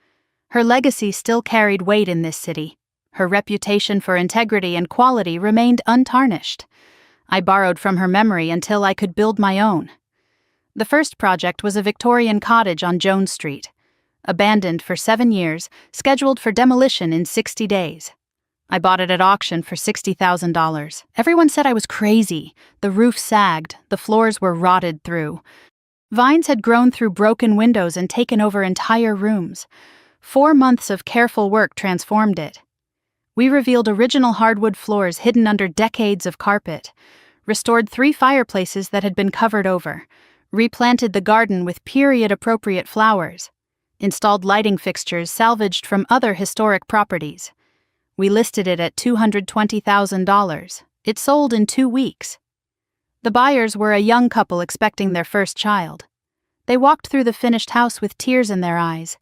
Her legacy still carried weight in this city. Her reputation for integrity and quality remained untarnished. I borrowed from her memory until I could build my own. The first project was a Victorian cottage on Jones Street. Abandoned for 7 years, scheduled for demolition in 60 days. I bought it at auction for $60,000. Everyone said I was crazy. The roof sagged, the floors were rotted through. Vines had grown through broken windows and taken over entire rooms. 4 months of careful work transformed it. We revealed original hardwood floors hidden under decades of carpet, restored 3 fireplaces that had been covered over, replanted the garden with period-appropriate flowers, installed lighting fixtures salvaged from other historic properties. We listed it at $220,000. It sold in 2 weeks. The buyers were a young couple expecting their first child. They walked through the finished house with tears in their eyes.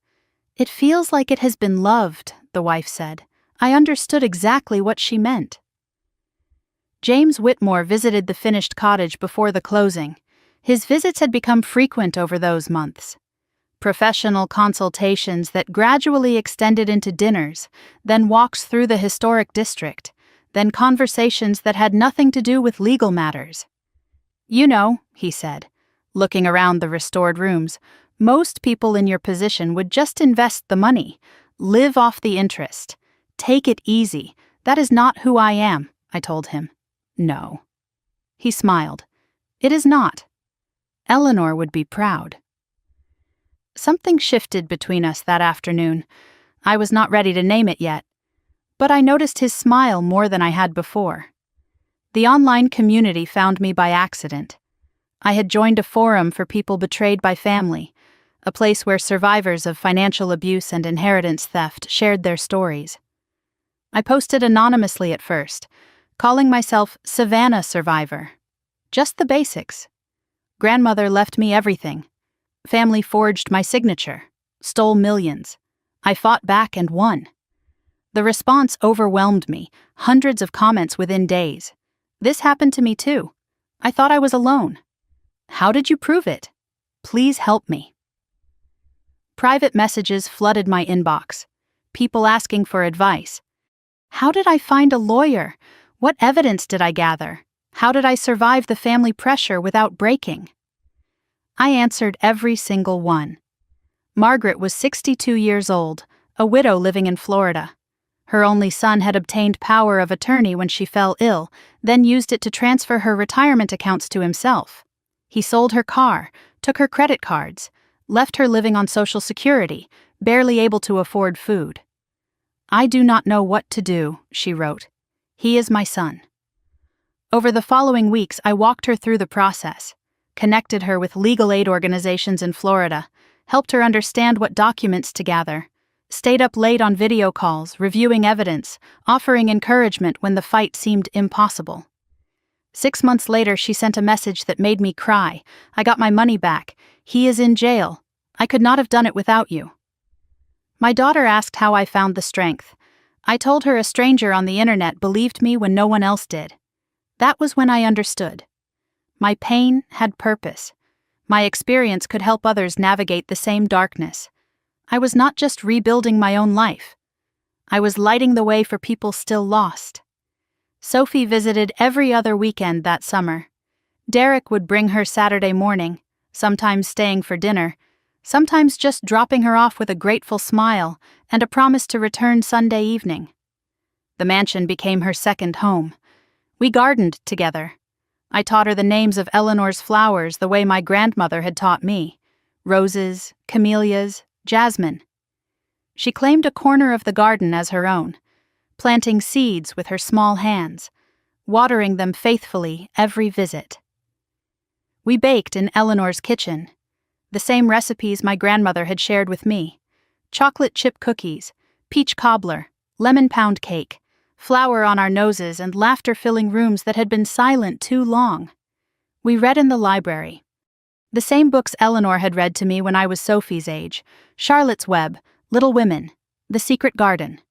"It feels like it has been loved," the wife said. I understood exactly what she meant. James Whitmore visited the finished cottage before the closing. His visits had become frequent over those months. Professional consultations that gradually extended into dinners, then walks through the historic district, then conversations that had nothing to do with legal matters. "You know," he said, looking around the restored rooms, "most people in your position would just invest the money, live off the interest. Take it easy. That is not who I am," I told him. "No." He smiled. "It is not. Eleanor would be proud." Something shifted between us that afternoon. I was not ready to name it yet, but I noticed his smile more than I had before. The online community found me by accident. I had joined a forum for people betrayed by family, a place where survivors of financial abuse and inheritance theft shared their stories. I posted anonymously at first, calling myself Savannah Survivor. Just the basics. Grandmother left me everything. Family forged my signature, stole millions. I fought back and won. The response overwhelmed me, hundreds of comments within days. "This happened to me too. I thought I was alone. How did you prove it? Please help me." Private messages flooded my inbox. People asking for advice. How did I find a lawyer? What evidence did I gather? How did I survive the family pressure without breaking? I answered every single one. Margaret was 62 years old, a widow living in Florida. Her only son had obtained power of attorney when she fell ill, then used it to transfer her retirement accounts to himself. He sold her car, took her credit cards, left her living on Social Security, barely able to afford food. "I do not know what to do," she wrote. "He is my son." Over the following weeks, I walked her through the process, connected her with legal aid organizations in Florida, helped her understand what documents to gather, stayed up late on video calls, reviewing evidence, offering encouragement when the fight seemed impossible. 6 months later, she sent a message that made me cry. "I got my money back. He is in jail. I could not have done it without you." My daughter asked how I found the strength. I told her a stranger on the internet believed me when no one else did. That was when I understood. My pain had purpose. My experience could help others navigate the same darkness. I was not just rebuilding my own life. I was lighting the way for people still lost. Sophie visited every other weekend that summer. Derek would bring her Saturday morning, sometimes staying for dinner, sometimes just dropping her off with a grateful smile and a promise to return Sunday evening. The mansion became her second home. We gardened together. I taught her the names of Eleanor's flowers the way my grandmother had taught me: roses, camellias, jasmine. She claimed a corner of the garden as her own, planting seeds with her small hands, watering them faithfully every visit. We baked in Eleanor's kitchen, the same recipes my grandmother had shared with me: chocolate chip cookies, peach cobbler, lemon pound cake, flour on our noses and laughter-filling rooms that had been silent too long. We read in the library. The same books Eleanor had read to me when I was Sophie's age: Charlotte's Web, Little Women, The Secret Garden.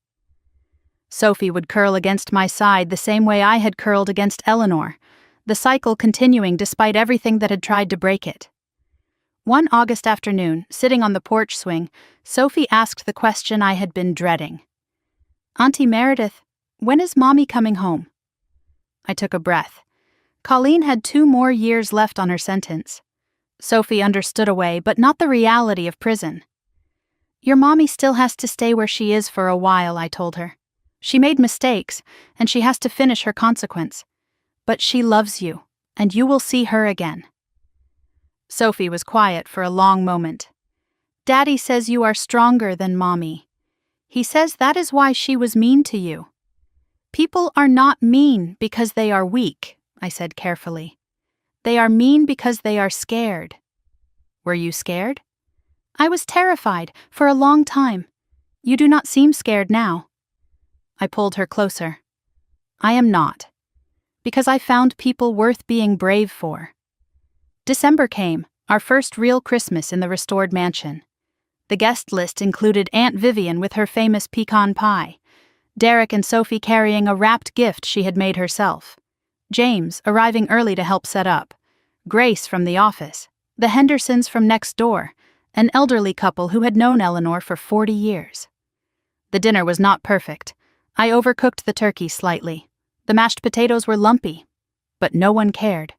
Sophie would curl against my side the same way I had curled against Eleanor, the cycle continuing despite everything that had tried to break it. One August afternoon, sitting on the porch swing, Sophie asked the question I had been dreading. "Auntie Meredith, when is Mommy coming home?" I took a breath. Colleen had 2 more years left on her sentence. Sophie understood a way, but not the reality of prison. "Your Mommy still has to stay where she is for a while," I told her. "She made mistakes, and she has to finish her consequence. But she loves you, and you will see her again." Sophie was quiet for a long moment. "Daddy says you are stronger than Mommy. He says that is why she was mean to you." "People are not mean because they are weak," I said carefully. "They are mean because they are scared." "Were you scared?" "I was terrified for a long time. You do not seem scared now." I pulled her closer. "I am not. Because I found people worth being brave for." December came, our first real Christmas in the restored mansion. The guest list included Aunt Vivian with her famous pecan pie, Derek and Sophie carrying a wrapped gift she had made herself, James arriving early to help set up, Grace from the office, the Hendersons from next door, an elderly couple who had known Eleanor for 40 years. The dinner was not perfect. I overcooked the turkey slightly. The mashed potatoes were lumpy, but no one cared.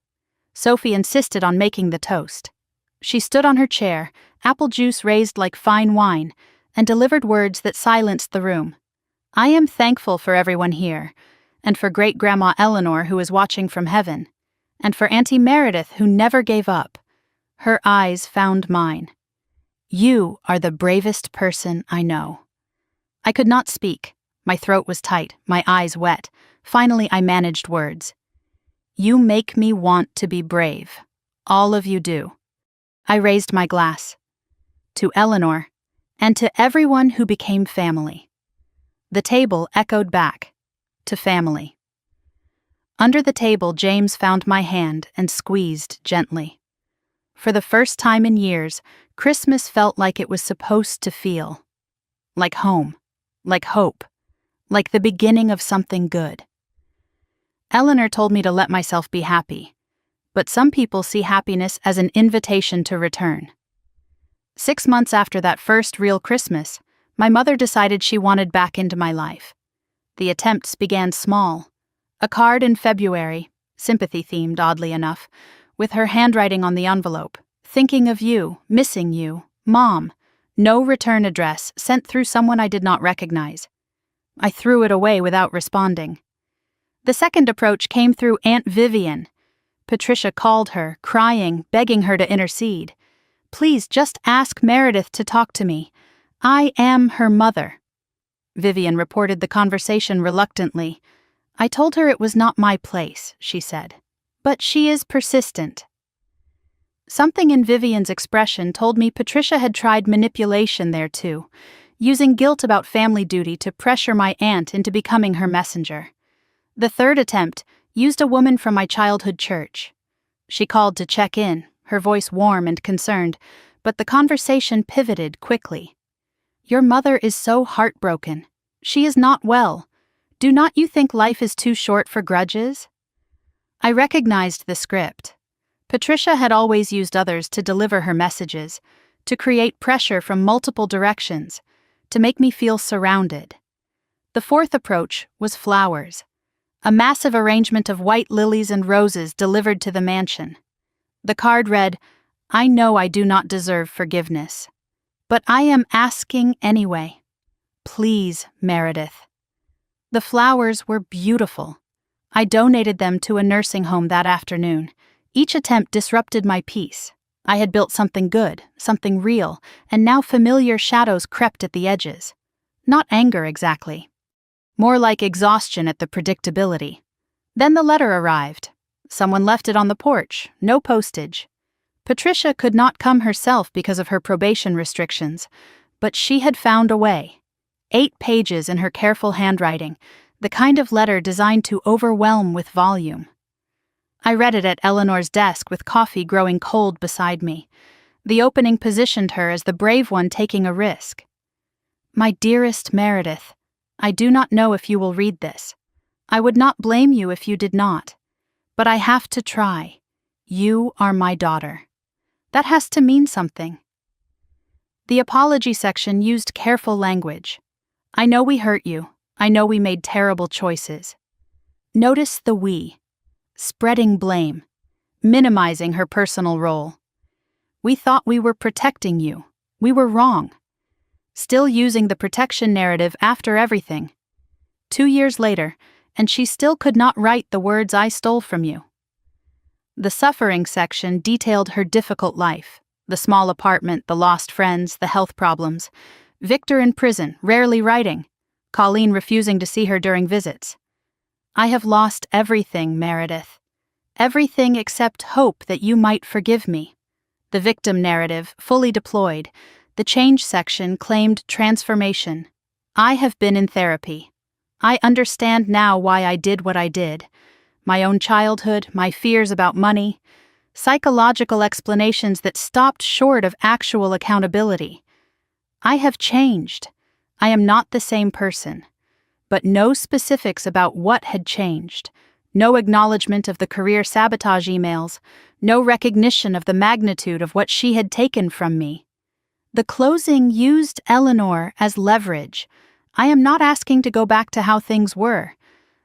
Sophie insisted on making the toast. She stood on her chair, apple juice raised like fine wine, and delivered words that silenced the room. "I am thankful for everyone here, and for Great-Grandma Eleanor who is watching from heaven, and for Auntie Meredith who never gave up." Her eyes found mine. "You are the bravest person I know." I could not speak. My throat was tight, my eyes wet. Finally, I managed words. "You make me want to be brave. All of you do." I raised my glass. "To Eleanor, and to everyone who became family." The table echoed back. "To family." Under the table, James found my hand and squeezed gently. For the first time in years, Christmas felt like it was supposed to feel. Like home, like hope, like the beginning of something good. Eleanor told me to let myself be happy, but some people see happiness as an invitation to return. 6 months after that first real Christmas, my mother decided she wanted back into my life. The attempts began small. A card in February, sympathy-themed oddly enough, with her handwriting on the envelope: "Thinking of you, missing you, Mom." No return address, sent through someone I did not recognize. I threw it away without responding. The second approach came through Aunt Vivian. Patricia called her, crying, begging her to intercede. "Please just ask Meredith to talk to me. I am her mother." Vivian reported the conversation reluctantly. "I told her it was not my place," she said. "But she is persistent." Something in Vivian's expression told me Patricia had tried manipulation there too, using guilt about family duty to pressure my aunt into becoming her messenger. The third attempt used a woman from my childhood church. She called to check in, her voice warm and concerned, but the conversation pivoted quickly. "Your mother is so heartbroken. She is not well. Do not you think life is too short for grudges?" I recognized the script. Patricia had always used others to deliver her messages, to create pressure from multiple directions, to make me feel surrounded. The fourth approach was flowers. A massive arrangement of white lilies and roses delivered to the mansion. The card read, "I know I do not deserve forgiveness, but I am asking anyway. Please, Meredith." The flowers were beautiful. I donated them to a nursing home that afternoon. Each attempt disrupted my peace. I had built something good, something real, and now familiar shadows crept at the edges. Not anger exactly. More like exhaustion at the predictability. Then the letter arrived. Someone left it on the porch, no postage. Patricia could not come herself because of her probation restrictions, but she had found a way. 8 pages in her careful handwriting, the kind of letter designed to overwhelm with volume. I read it at Eleanor's desk with coffee growing cold beside me. The opening positioned her as the brave one taking a risk. "My dearest Meredith, I do not know if you will read this. I would not blame you if you did not. But I have to try. You are my daughter." That has to mean something. The apology section used careful language. "I know we hurt you. I know we made terrible choices." Notice the we. Spreading blame. Minimizing her personal role. "We thought we were protecting you. We were wrong." Still using the protection narrative after everything. 2 years later, and she still could not write the words I stole from you. The suffering section detailed her difficult life. The small apartment, the lost friends, the health problems. Victor in prison, rarely writing. Colleen refusing to see her during visits. "I have lost everything, Meredith. Everything except hope that you might forgive me." The victim narrative, fully deployed. The change section claimed transformation. "I have been in therapy. I understand now why I did what I did. My own childhood, my fears about money. Psychological explanations that stopped short of actual accountability. I have changed. I am not the same person." But no specifics about what had changed. No acknowledgement of the career sabotage emails. No recognition of the magnitude of what she had taken from me. The closing used Eleanor as leverage. "I am not asking to go back to how things were.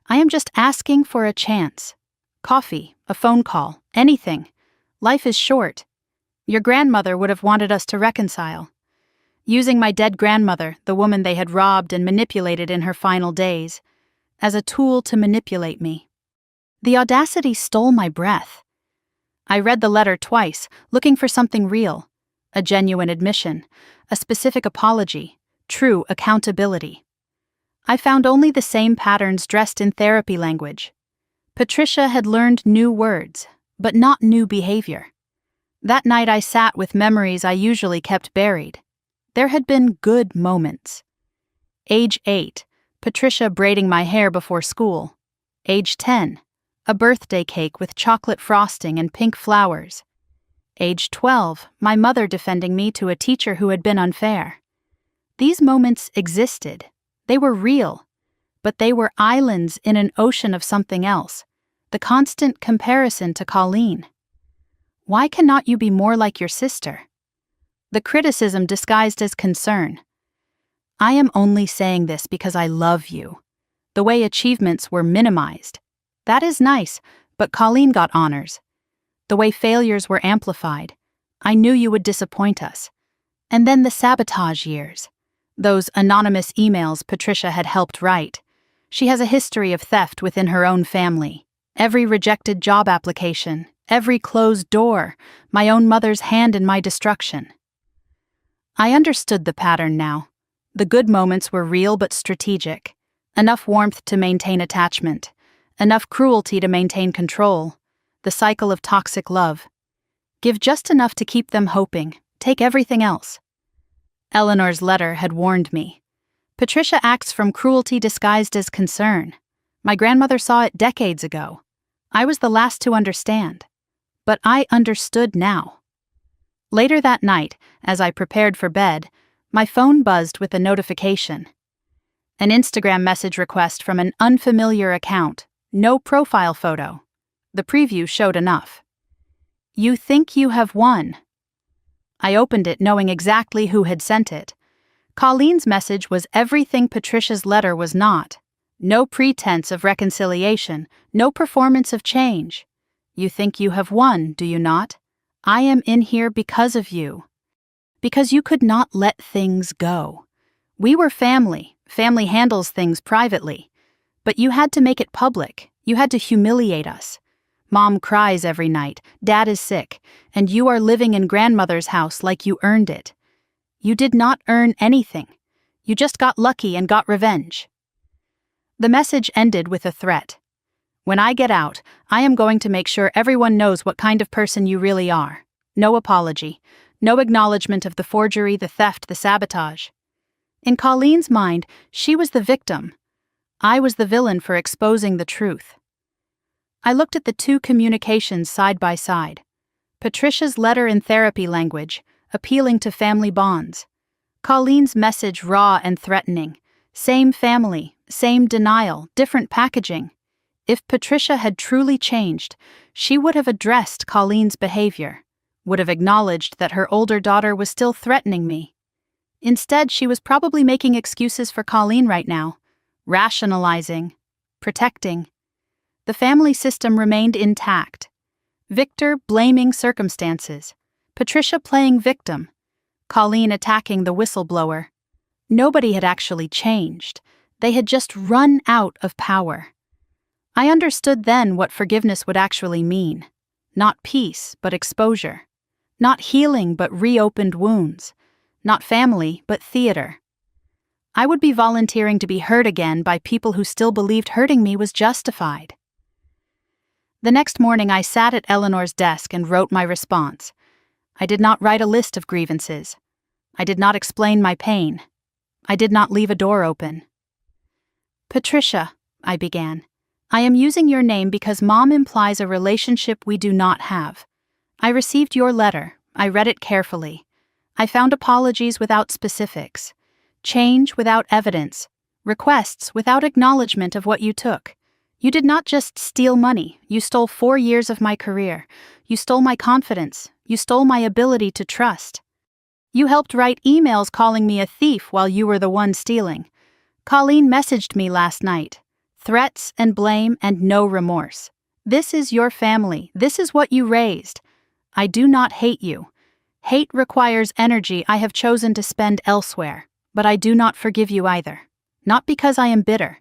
I am just asking for a chance. Coffee, a phone call, anything. Life is short. Your grandmother would have wanted us to reconcile." Using my dead grandmother, the woman they had robbed and manipulated in her final days, as a tool to manipulate me. The audacity stole my breath. I read the letter twice, looking for something real. A genuine admission, a specific apology, true accountability. I found only the same patterns dressed in therapy language. Patricia had learned new words, but not new behavior. That night I sat with memories I usually kept buried. There had been good moments. Age 8, Patricia braiding my hair before school. Age 10, a birthday cake with chocolate frosting and pink flowers. Age 12, my mother defending me to a teacher who had been unfair. These moments existed. They were real. But they were islands in an ocean of something else. The constant comparison to Colleen. "Why cannot you be more like your sister?" The criticism disguised as concern. "I am only saying this because I love you." The way achievements were minimized. That is nice, but Colleen got honors. The way failures were amplified. "I knew you would disappoint us." And then the sabotage years. Those anonymous emails Patricia had helped write. She has a history of theft within her own family. Every rejected job application, every closed door, my own mother's hand in my destruction. I understood the pattern now. The good moments were real but strategic. Enough warmth to maintain attachment. Enough cruelty to maintain control. The cycle of toxic love. Give just enough to keep them hoping. Take everything else. Eleanor's letter had warned me. Patricia acts from cruelty disguised as concern. My grandmother saw it decades ago. I was the last to understand. But I understood now. Later that night, as I prepared for bed, my phone buzzed with a notification. An Instagram message request from an unfamiliar account. No profile photo. The preview showed enough. "You think you have won." I opened it knowing exactly who had sent it. Colleen's message was everything Patricia's letter was not. No pretense of reconciliation, no performance of change. You think you have won, do you not? I am in here because of you. Because you could not let things go. We were family. Family handles things privately. But you had to make it public. You had to humiliate us. Mom cries every night, Dad is sick, and you are living in grandmother's house like you earned it. You did not earn anything. You just got lucky and got revenge. The message ended with a threat. When I get out, I am going to make sure everyone knows what kind of person you really are. No apology. No acknowledgement of the forgery, the theft, the sabotage. In Colleen's mind, she was the victim. I was the villain for exposing the truth. I looked at the two communications side by side. Patricia's letter in therapy language, appealing to family bonds. Colleen's message raw and threatening. Same family, same denial, different packaging. If Patricia had truly changed, she would have addressed Colleen's behavior, would have acknowledged that her older daughter was still threatening me. Instead, she was probably making excuses for Colleen right now, rationalizing, protecting. The family system remained intact. Victor blaming circumstances, Patricia playing victim, Colleen attacking the whistleblower. Nobody had actually changed. They had just run out of power. I understood then what forgiveness would actually mean. Not peace, but exposure. Not healing, but reopened wounds. Not family, but theater. I would be volunteering to be hurt again by people who still believed hurting me was justified. The next morning I sat at Eleanor's desk and wrote my response. I did not write a list of grievances. I did not explain my pain. I did not leave a door open. Patricia, I began, I am using your name because Mom implies a relationship we do not have. I received your letter. I read it carefully. I found apologies without specifics, change without evidence, requests without acknowledgement of what you took. You did not just steal money, you stole 4 years of my career. You stole my confidence. You stole my ability to trust. You helped write emails calling me a thief while you were the one stealing. Colleen messaged me last night. Threats and blame and no remorse. This is your family. This is what you raised. I do not hate you. Hate requires energy I have chosen to spend elsewhere, but I do not forgive you either. Not because I am bitter,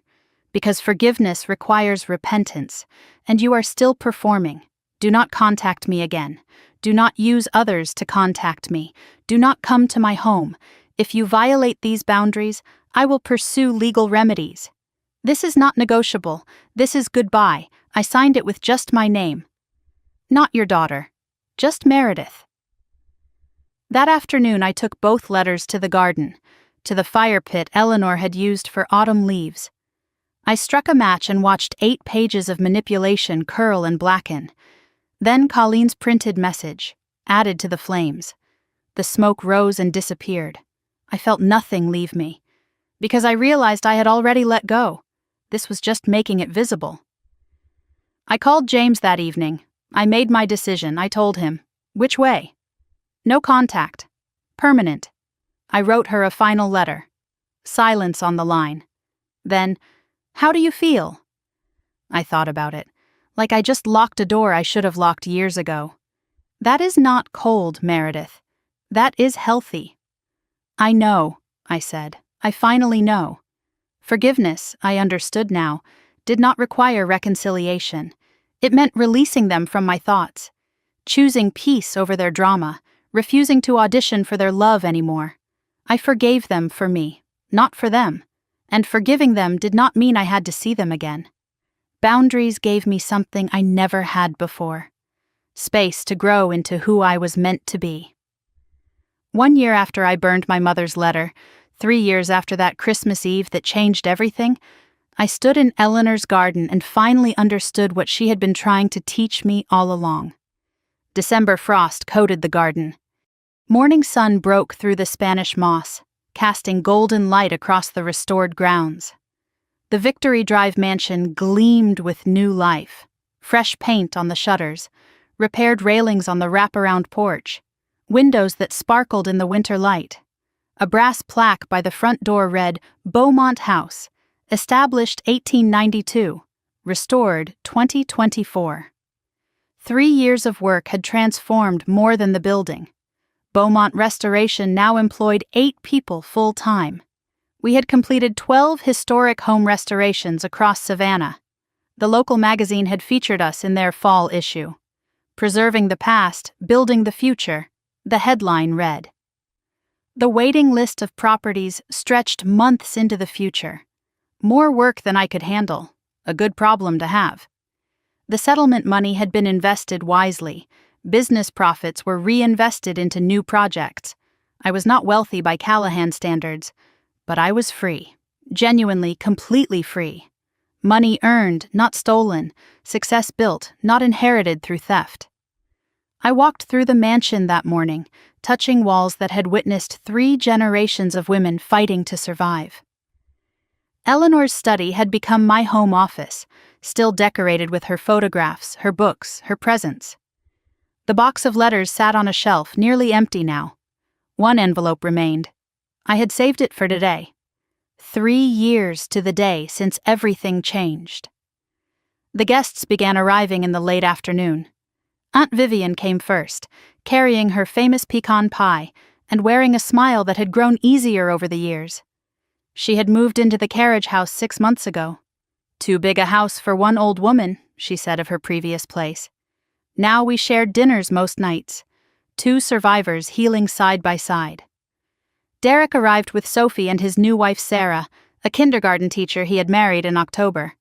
because forgiveness requires repentance, and you are still performing. Do not contact me again. Do not use others to contact me. Do not come to my home. If you violate these boundaries, I will pursue legal remedies. This is not negotiable. This is goodbye. I signed it with just my name. Not your daughter. Just Meredith. That afternoon I took both letters to the garden, to the fire pit Eleanor had used for autumn leaves. I struck a match and watched 8 pages of manipulation curl and blacken. Then Colleen's printed message, added to the flames. The smoke rose and disappeared. I felt nothing leave me, because I realized I had already let go. This was just making it visible. I called James that evening. I made my decision. I told him. Which way? No contact. Permanent. I wrote her a final letter. Silence on the line. Then, how do you feel? I thought about it. Like I just locked a door I should have locked years ago. That is not cold, Meredith. That is healthy. I know, I said. I finally know. Forgiveness, I understood now, did not require reconciliation. It meant releasing them from my thoughts, choosing peace over their drama, refusing to audition for their love anymore. I forgave them for me, not for them, and forgiving them did not mean I had to see them again. Boundaries gave me something I never had before. Space to grow into who I was meant to be. 1 year after I burned my mother's letter, 3 years after that Christmas Eve that changed everything, I stood in Eleanor's garden and finally understood what she had been trying to teach me all along. December frost coated the garden. Morning sun broke through the Spanish moss, casting golden light across the restored grounds. The Victory Drive mansion gleamed with new life, fresh paint on the shutters, repaired railings on the wraparound porch, windows that sparkled in the winter light. A brass plaque by the front door read, Beaumont House, established 1892, restored 2024. 3 years of work had transformed more than the building. Beaumont Restoration now employed 8 people full-time. We had completed 12 historic home restorations across Savannah. The local magazine had featured us in their fall issue. Preserving the past, building the future, the headline read. The waiting list of properties stretched months into the future. More work than I could handle, a good problem to have. The settlement money had been invested wisely. Business profits were reinvested into new projects. I was not wealthy by Callahan standards, but I was free, genuinely, completely free. Money earned, not stolen, success built, not inherited through theft. I walked through the mansion that morning, touching walls that had witnessed 3 generations of women fighting to survive. Eleanor's study had become my home office, still decorated with her photographs, her books, her presents. The box of letters sat on a shelf, nearly empty now. One envelope remained. I had saved it for today. 3 years to the day since everything changed. The guests began arriving in the late afternoon. Aunt Vivian came first, carrying her famous pecan pie and wearing a smile that had grown easier over the years. She had moved into the carriage house 6 months ago. Too big a house for one old woman, she said of her previous place. Now we shared dinners most nights, 2 survivors healing side by side. Derek arrived with Sophie and his new wife Sarah, a kindergarten teacher he had married in October.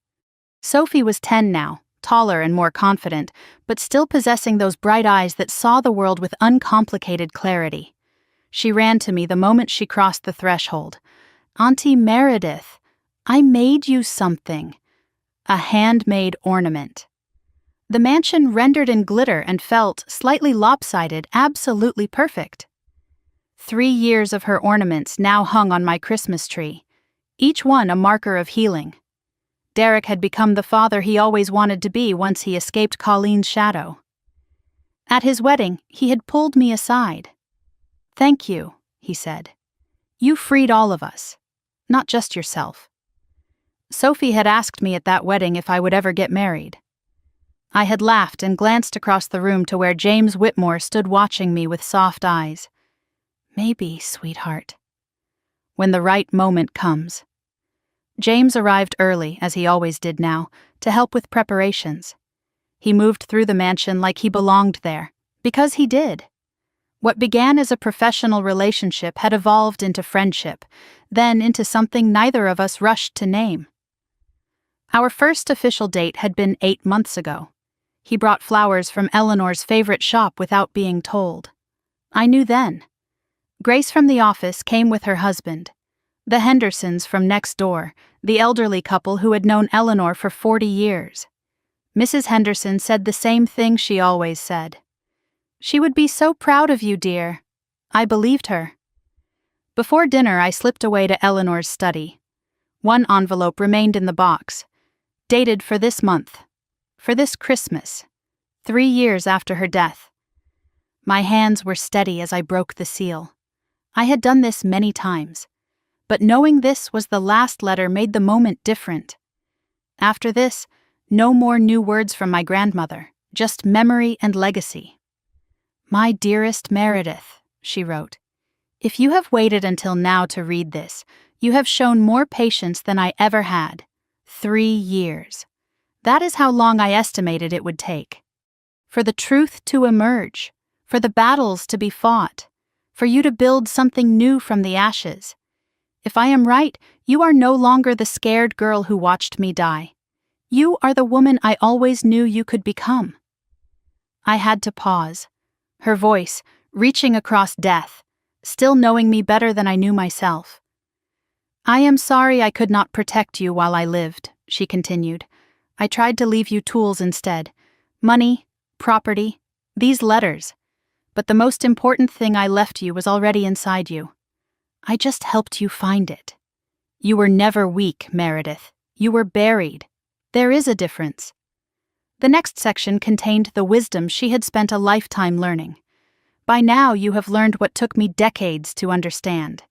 Sophie was 10 now, taller and more confident, but still possessing those bright eyes that saw the world with uncomplicated clarity. She ran to me the moment she crossed the threshold. Auntie Meredith, I made you something. A handmade ornament. The mansion rendered in glitter and felt, slightly lopsided, absolutely perfect. 3 years of her ornaments now hung on my Christmas tree, each one a marker of healing. Derek had become the father he always wanted to be once he escaped Colleen's shadow. At his wedding, he had pulled me aside. Thank you, he said. You freed all of us, not just yourself. Sophie had asked me at that wedding if I would ever get married. I had laughed and glanced across the room to where James Whitmore stood watching me with soft eyes. Maybe, sweetheart. When the right moment comes. James arrived early, as he always did now, to help with preparations. He moved through the mansion like he belonged there, because he did. What began as a professional relationship had evolved into friendship, then into something neither of us rushed to name. Our first official date had been 8 months ago. He brought flowers from Eleanor's favorite shop without being told. I knew then. Grace from the office came with her husband. The Hendersons from next door, the elderly couple who had known Eleanor for 40 years. Mrs. Henderson said the same thing she always said. She would be so proud of you, dear. I believed her. Before dinner, I slipped away to Eleanor's study. One envelope remained in the box, dated for this month, for this Christmas, 3 years after her death. My hands were steady as I broke the seal. I had done this many times. But knowing this was the last letter made the moment different. After this, no more new words from my grandmother, just memory and legacy. My dearest Meredith, she wrote, if you have waited until now to read this, you have shown more patience than I ever had. 3 years. That is how long I estimated it would take. For the truth to emerge, for the battles to be fought, for you to build something new from the ashes. If I am right, you are no longer the scared girl who watched me die. You are the woman I always knew you could become. I had to pause. Her voice, reaching across death, still knowing me better than I knew myself. I am sorry I could not protect you while I lived, she continued. I tried to leave you tools instead. Money, property, these letters. But the most important thing I left you was already inside you. I just helped you find it. You were never weak, Meredith. You were buried. There is a difference. The next section contained the wisdom she had spent a lifetime learning. By now you have learned what took me decades to understand.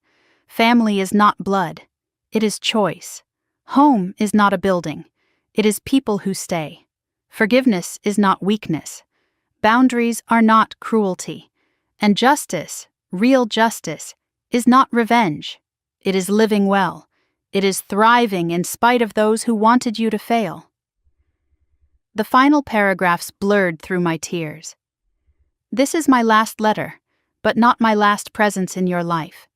Family is not blood. It is choice. Home is not a building. It is people who stay. Forgiveness is not weakness. Boundaries are not cruelty. And justice, real justice, is not revenge. It is living well. It is thriving in spite of those who wanted you to fail. The final paragraphs blurred through my tears. This is my last letter, but not my last presence in your life.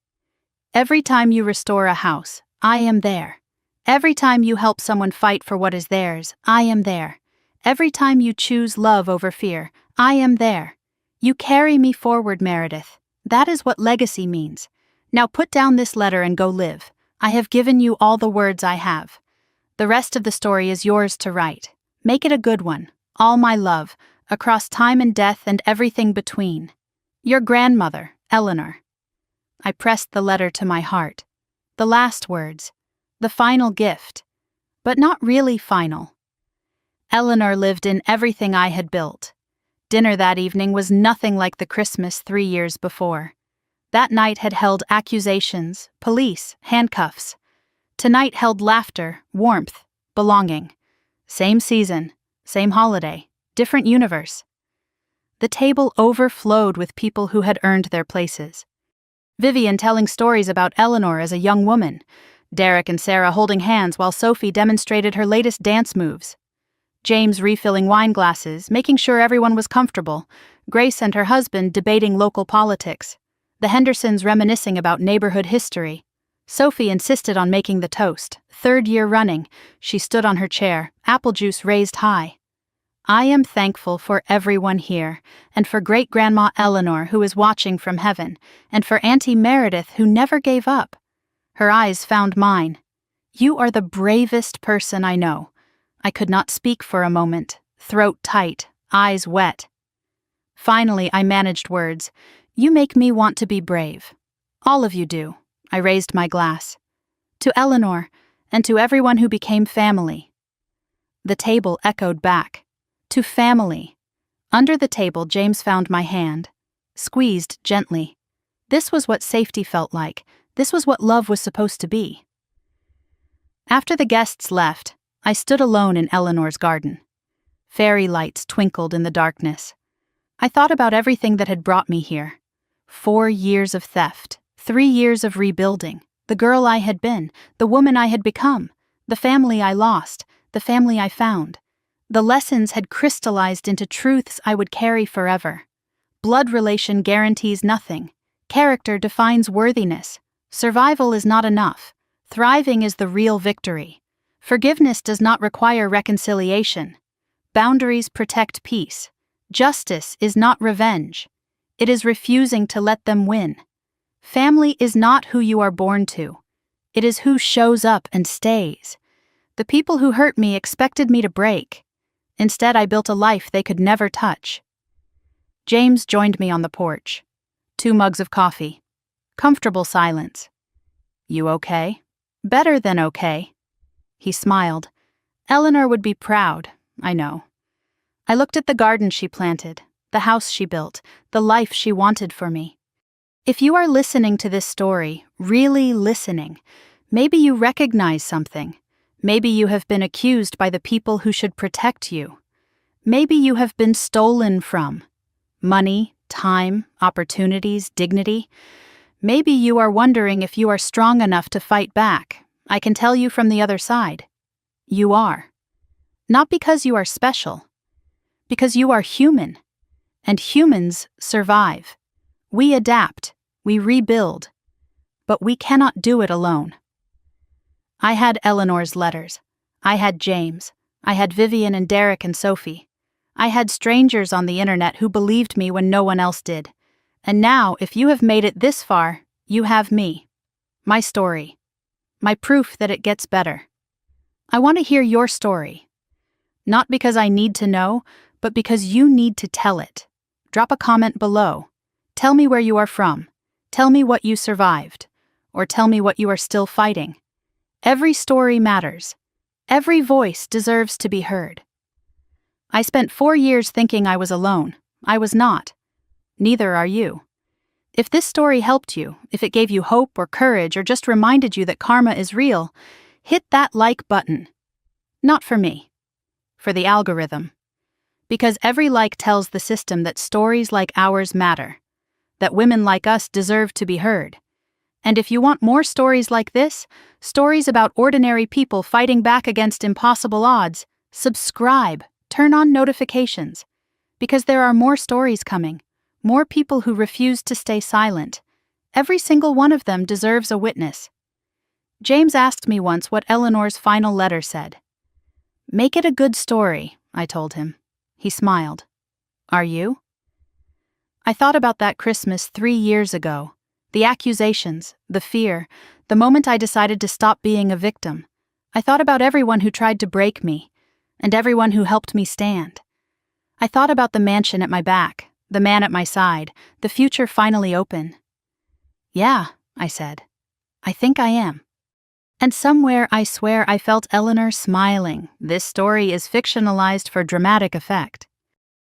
Every time you restore a house, I am there. Every time you help someone fight for what is theirs, I am there. Every time you choose love over fear, I am there. You carry me forward, Meredith. That is what legacy means. Now put down this letter and go live. I have given you all the words I have. The rest of the story is yours to write. Make it a good one. All my love, across time and death and everything between. Your grandmother, Eleanor. I pressed the letter to my heart. The last words. The final gift. But not really final. Eleanor lived in everything I had built. Dinner that evening was nothing like the Christmas 3 years before. That night had held accusations, police, handcuffs. Tonight held laughter, warmth, belonging. Same season, same holiday, different universe. The table overflowed with people who had earned their places. Vivian telling stories about Eleanor as a young woman. Derek and Sarah holding hands while Sophie demonstrated her latest dance moves. James refilling wine glasses, making sure everyone was comfortable. Grace and her husband debating local politics. The Hendersons reminiscing about neighborhood history. Sophie insisted on making the toast. 3rd year running, she stood on her chair, apple juice raised high. I am thankful for everyone here, and for great-grandma Eleanor who is watching from heaven, and for Auntie Meredith who never gave up. Her eyes found mine. You are the bravest person I know. I could not speak for a moment, throat tight, eyes wet. Finally, I managed words. You make me want to be brave. All of you do. I raised my glass. To Eleanor, and to everyone who became family. The table echoed back. To family. Under the table, James found my hand. Squeezed gently. This was what safety felt like. This was what love was supposed to be. After the guests left, I stood alone in Eleanor's garden. Fairy lights twinkled in the darkness. I thought about everything that had brought me here. 4 years of theft, 3 years of rebuilding, the girl I had been, the woman I had become, the family I lost, the family I found. The lessons had crystallized into truths I would carry forever. Blood relation guarantees nothing. Character defines worthiness. Survival is not enough. Thriving is the real victory. Forgiveness does not require reconciliation. Boundaries protect peace. Justice is not revenge. It is refusing to let them win. Family is not who you are born to. It is who shows up and stays. The people who hurt me expected me to break. Instead, I built a life they could never touch. James joined me on the porch. 2 mugs of coffee. Comfortable silence. You okay? Better than okay. He smiled. Eleanor would be proud, I know. I looked at the garden she planted, the house she built, the life she wanted for me. If you are listening to this story, really listening, maybe you recognize something. Maybe you have been accused by the people who should protect you. Maybe you have been stolen from. Money, time, opportunities, dignity. Maybe you are wondering if you are strong enough to fight back. I can tell you from the other side. You are. Not because you are special. Because you are human. And humans survive. We adapt. We rebuild. But we cannot do it alone. I had Eleanor's letters. I had James. I had Vivian and Derek and Sophie. I had strangers on the internet who believed me when no one else did. And now, if you have made it this far, you have me. My story. My proof that it gets better. I want to hear your story. Not because I need to know, but because you need to tell it. Drop a comment below. Tell me where you are from. Tell me what you survived. Or tell me what you are still fighting. Every story matters. Every voice deserves to be heard. I spent 4 years thinking I was alone. I was not. Neither are you. If this story helped you, if it gave you hope or courage or just reminded you that karma is real, hit that like button. Not for me. For the algorithm. Because every like tells the system that stories like ours matter, that women like us deserve to be heard. And if you want more stories like this, stories about ordinary people fighting back against impossible odds, subscribe, turn on notifications. Because there are more stories coming, more people who refuse to stay silent. Every single one of them deserves a witness. James asked me once what Eleanor's final letter said. "Make it a good story," I told him. He smiled. "Are you?" I thought about that Christmas 3 years ago. The accusations, the fear, the moment I decided to stop being a victim. I thought about everyone who tried to break me, and everyone who helped me stand. I thought about the mansion at my back, the man at my side, the future finally open. "Yeah," I said. "I think I am." And somewhere I swear I felt Eleanor smiling. This story is fictionalized for dramatic effect.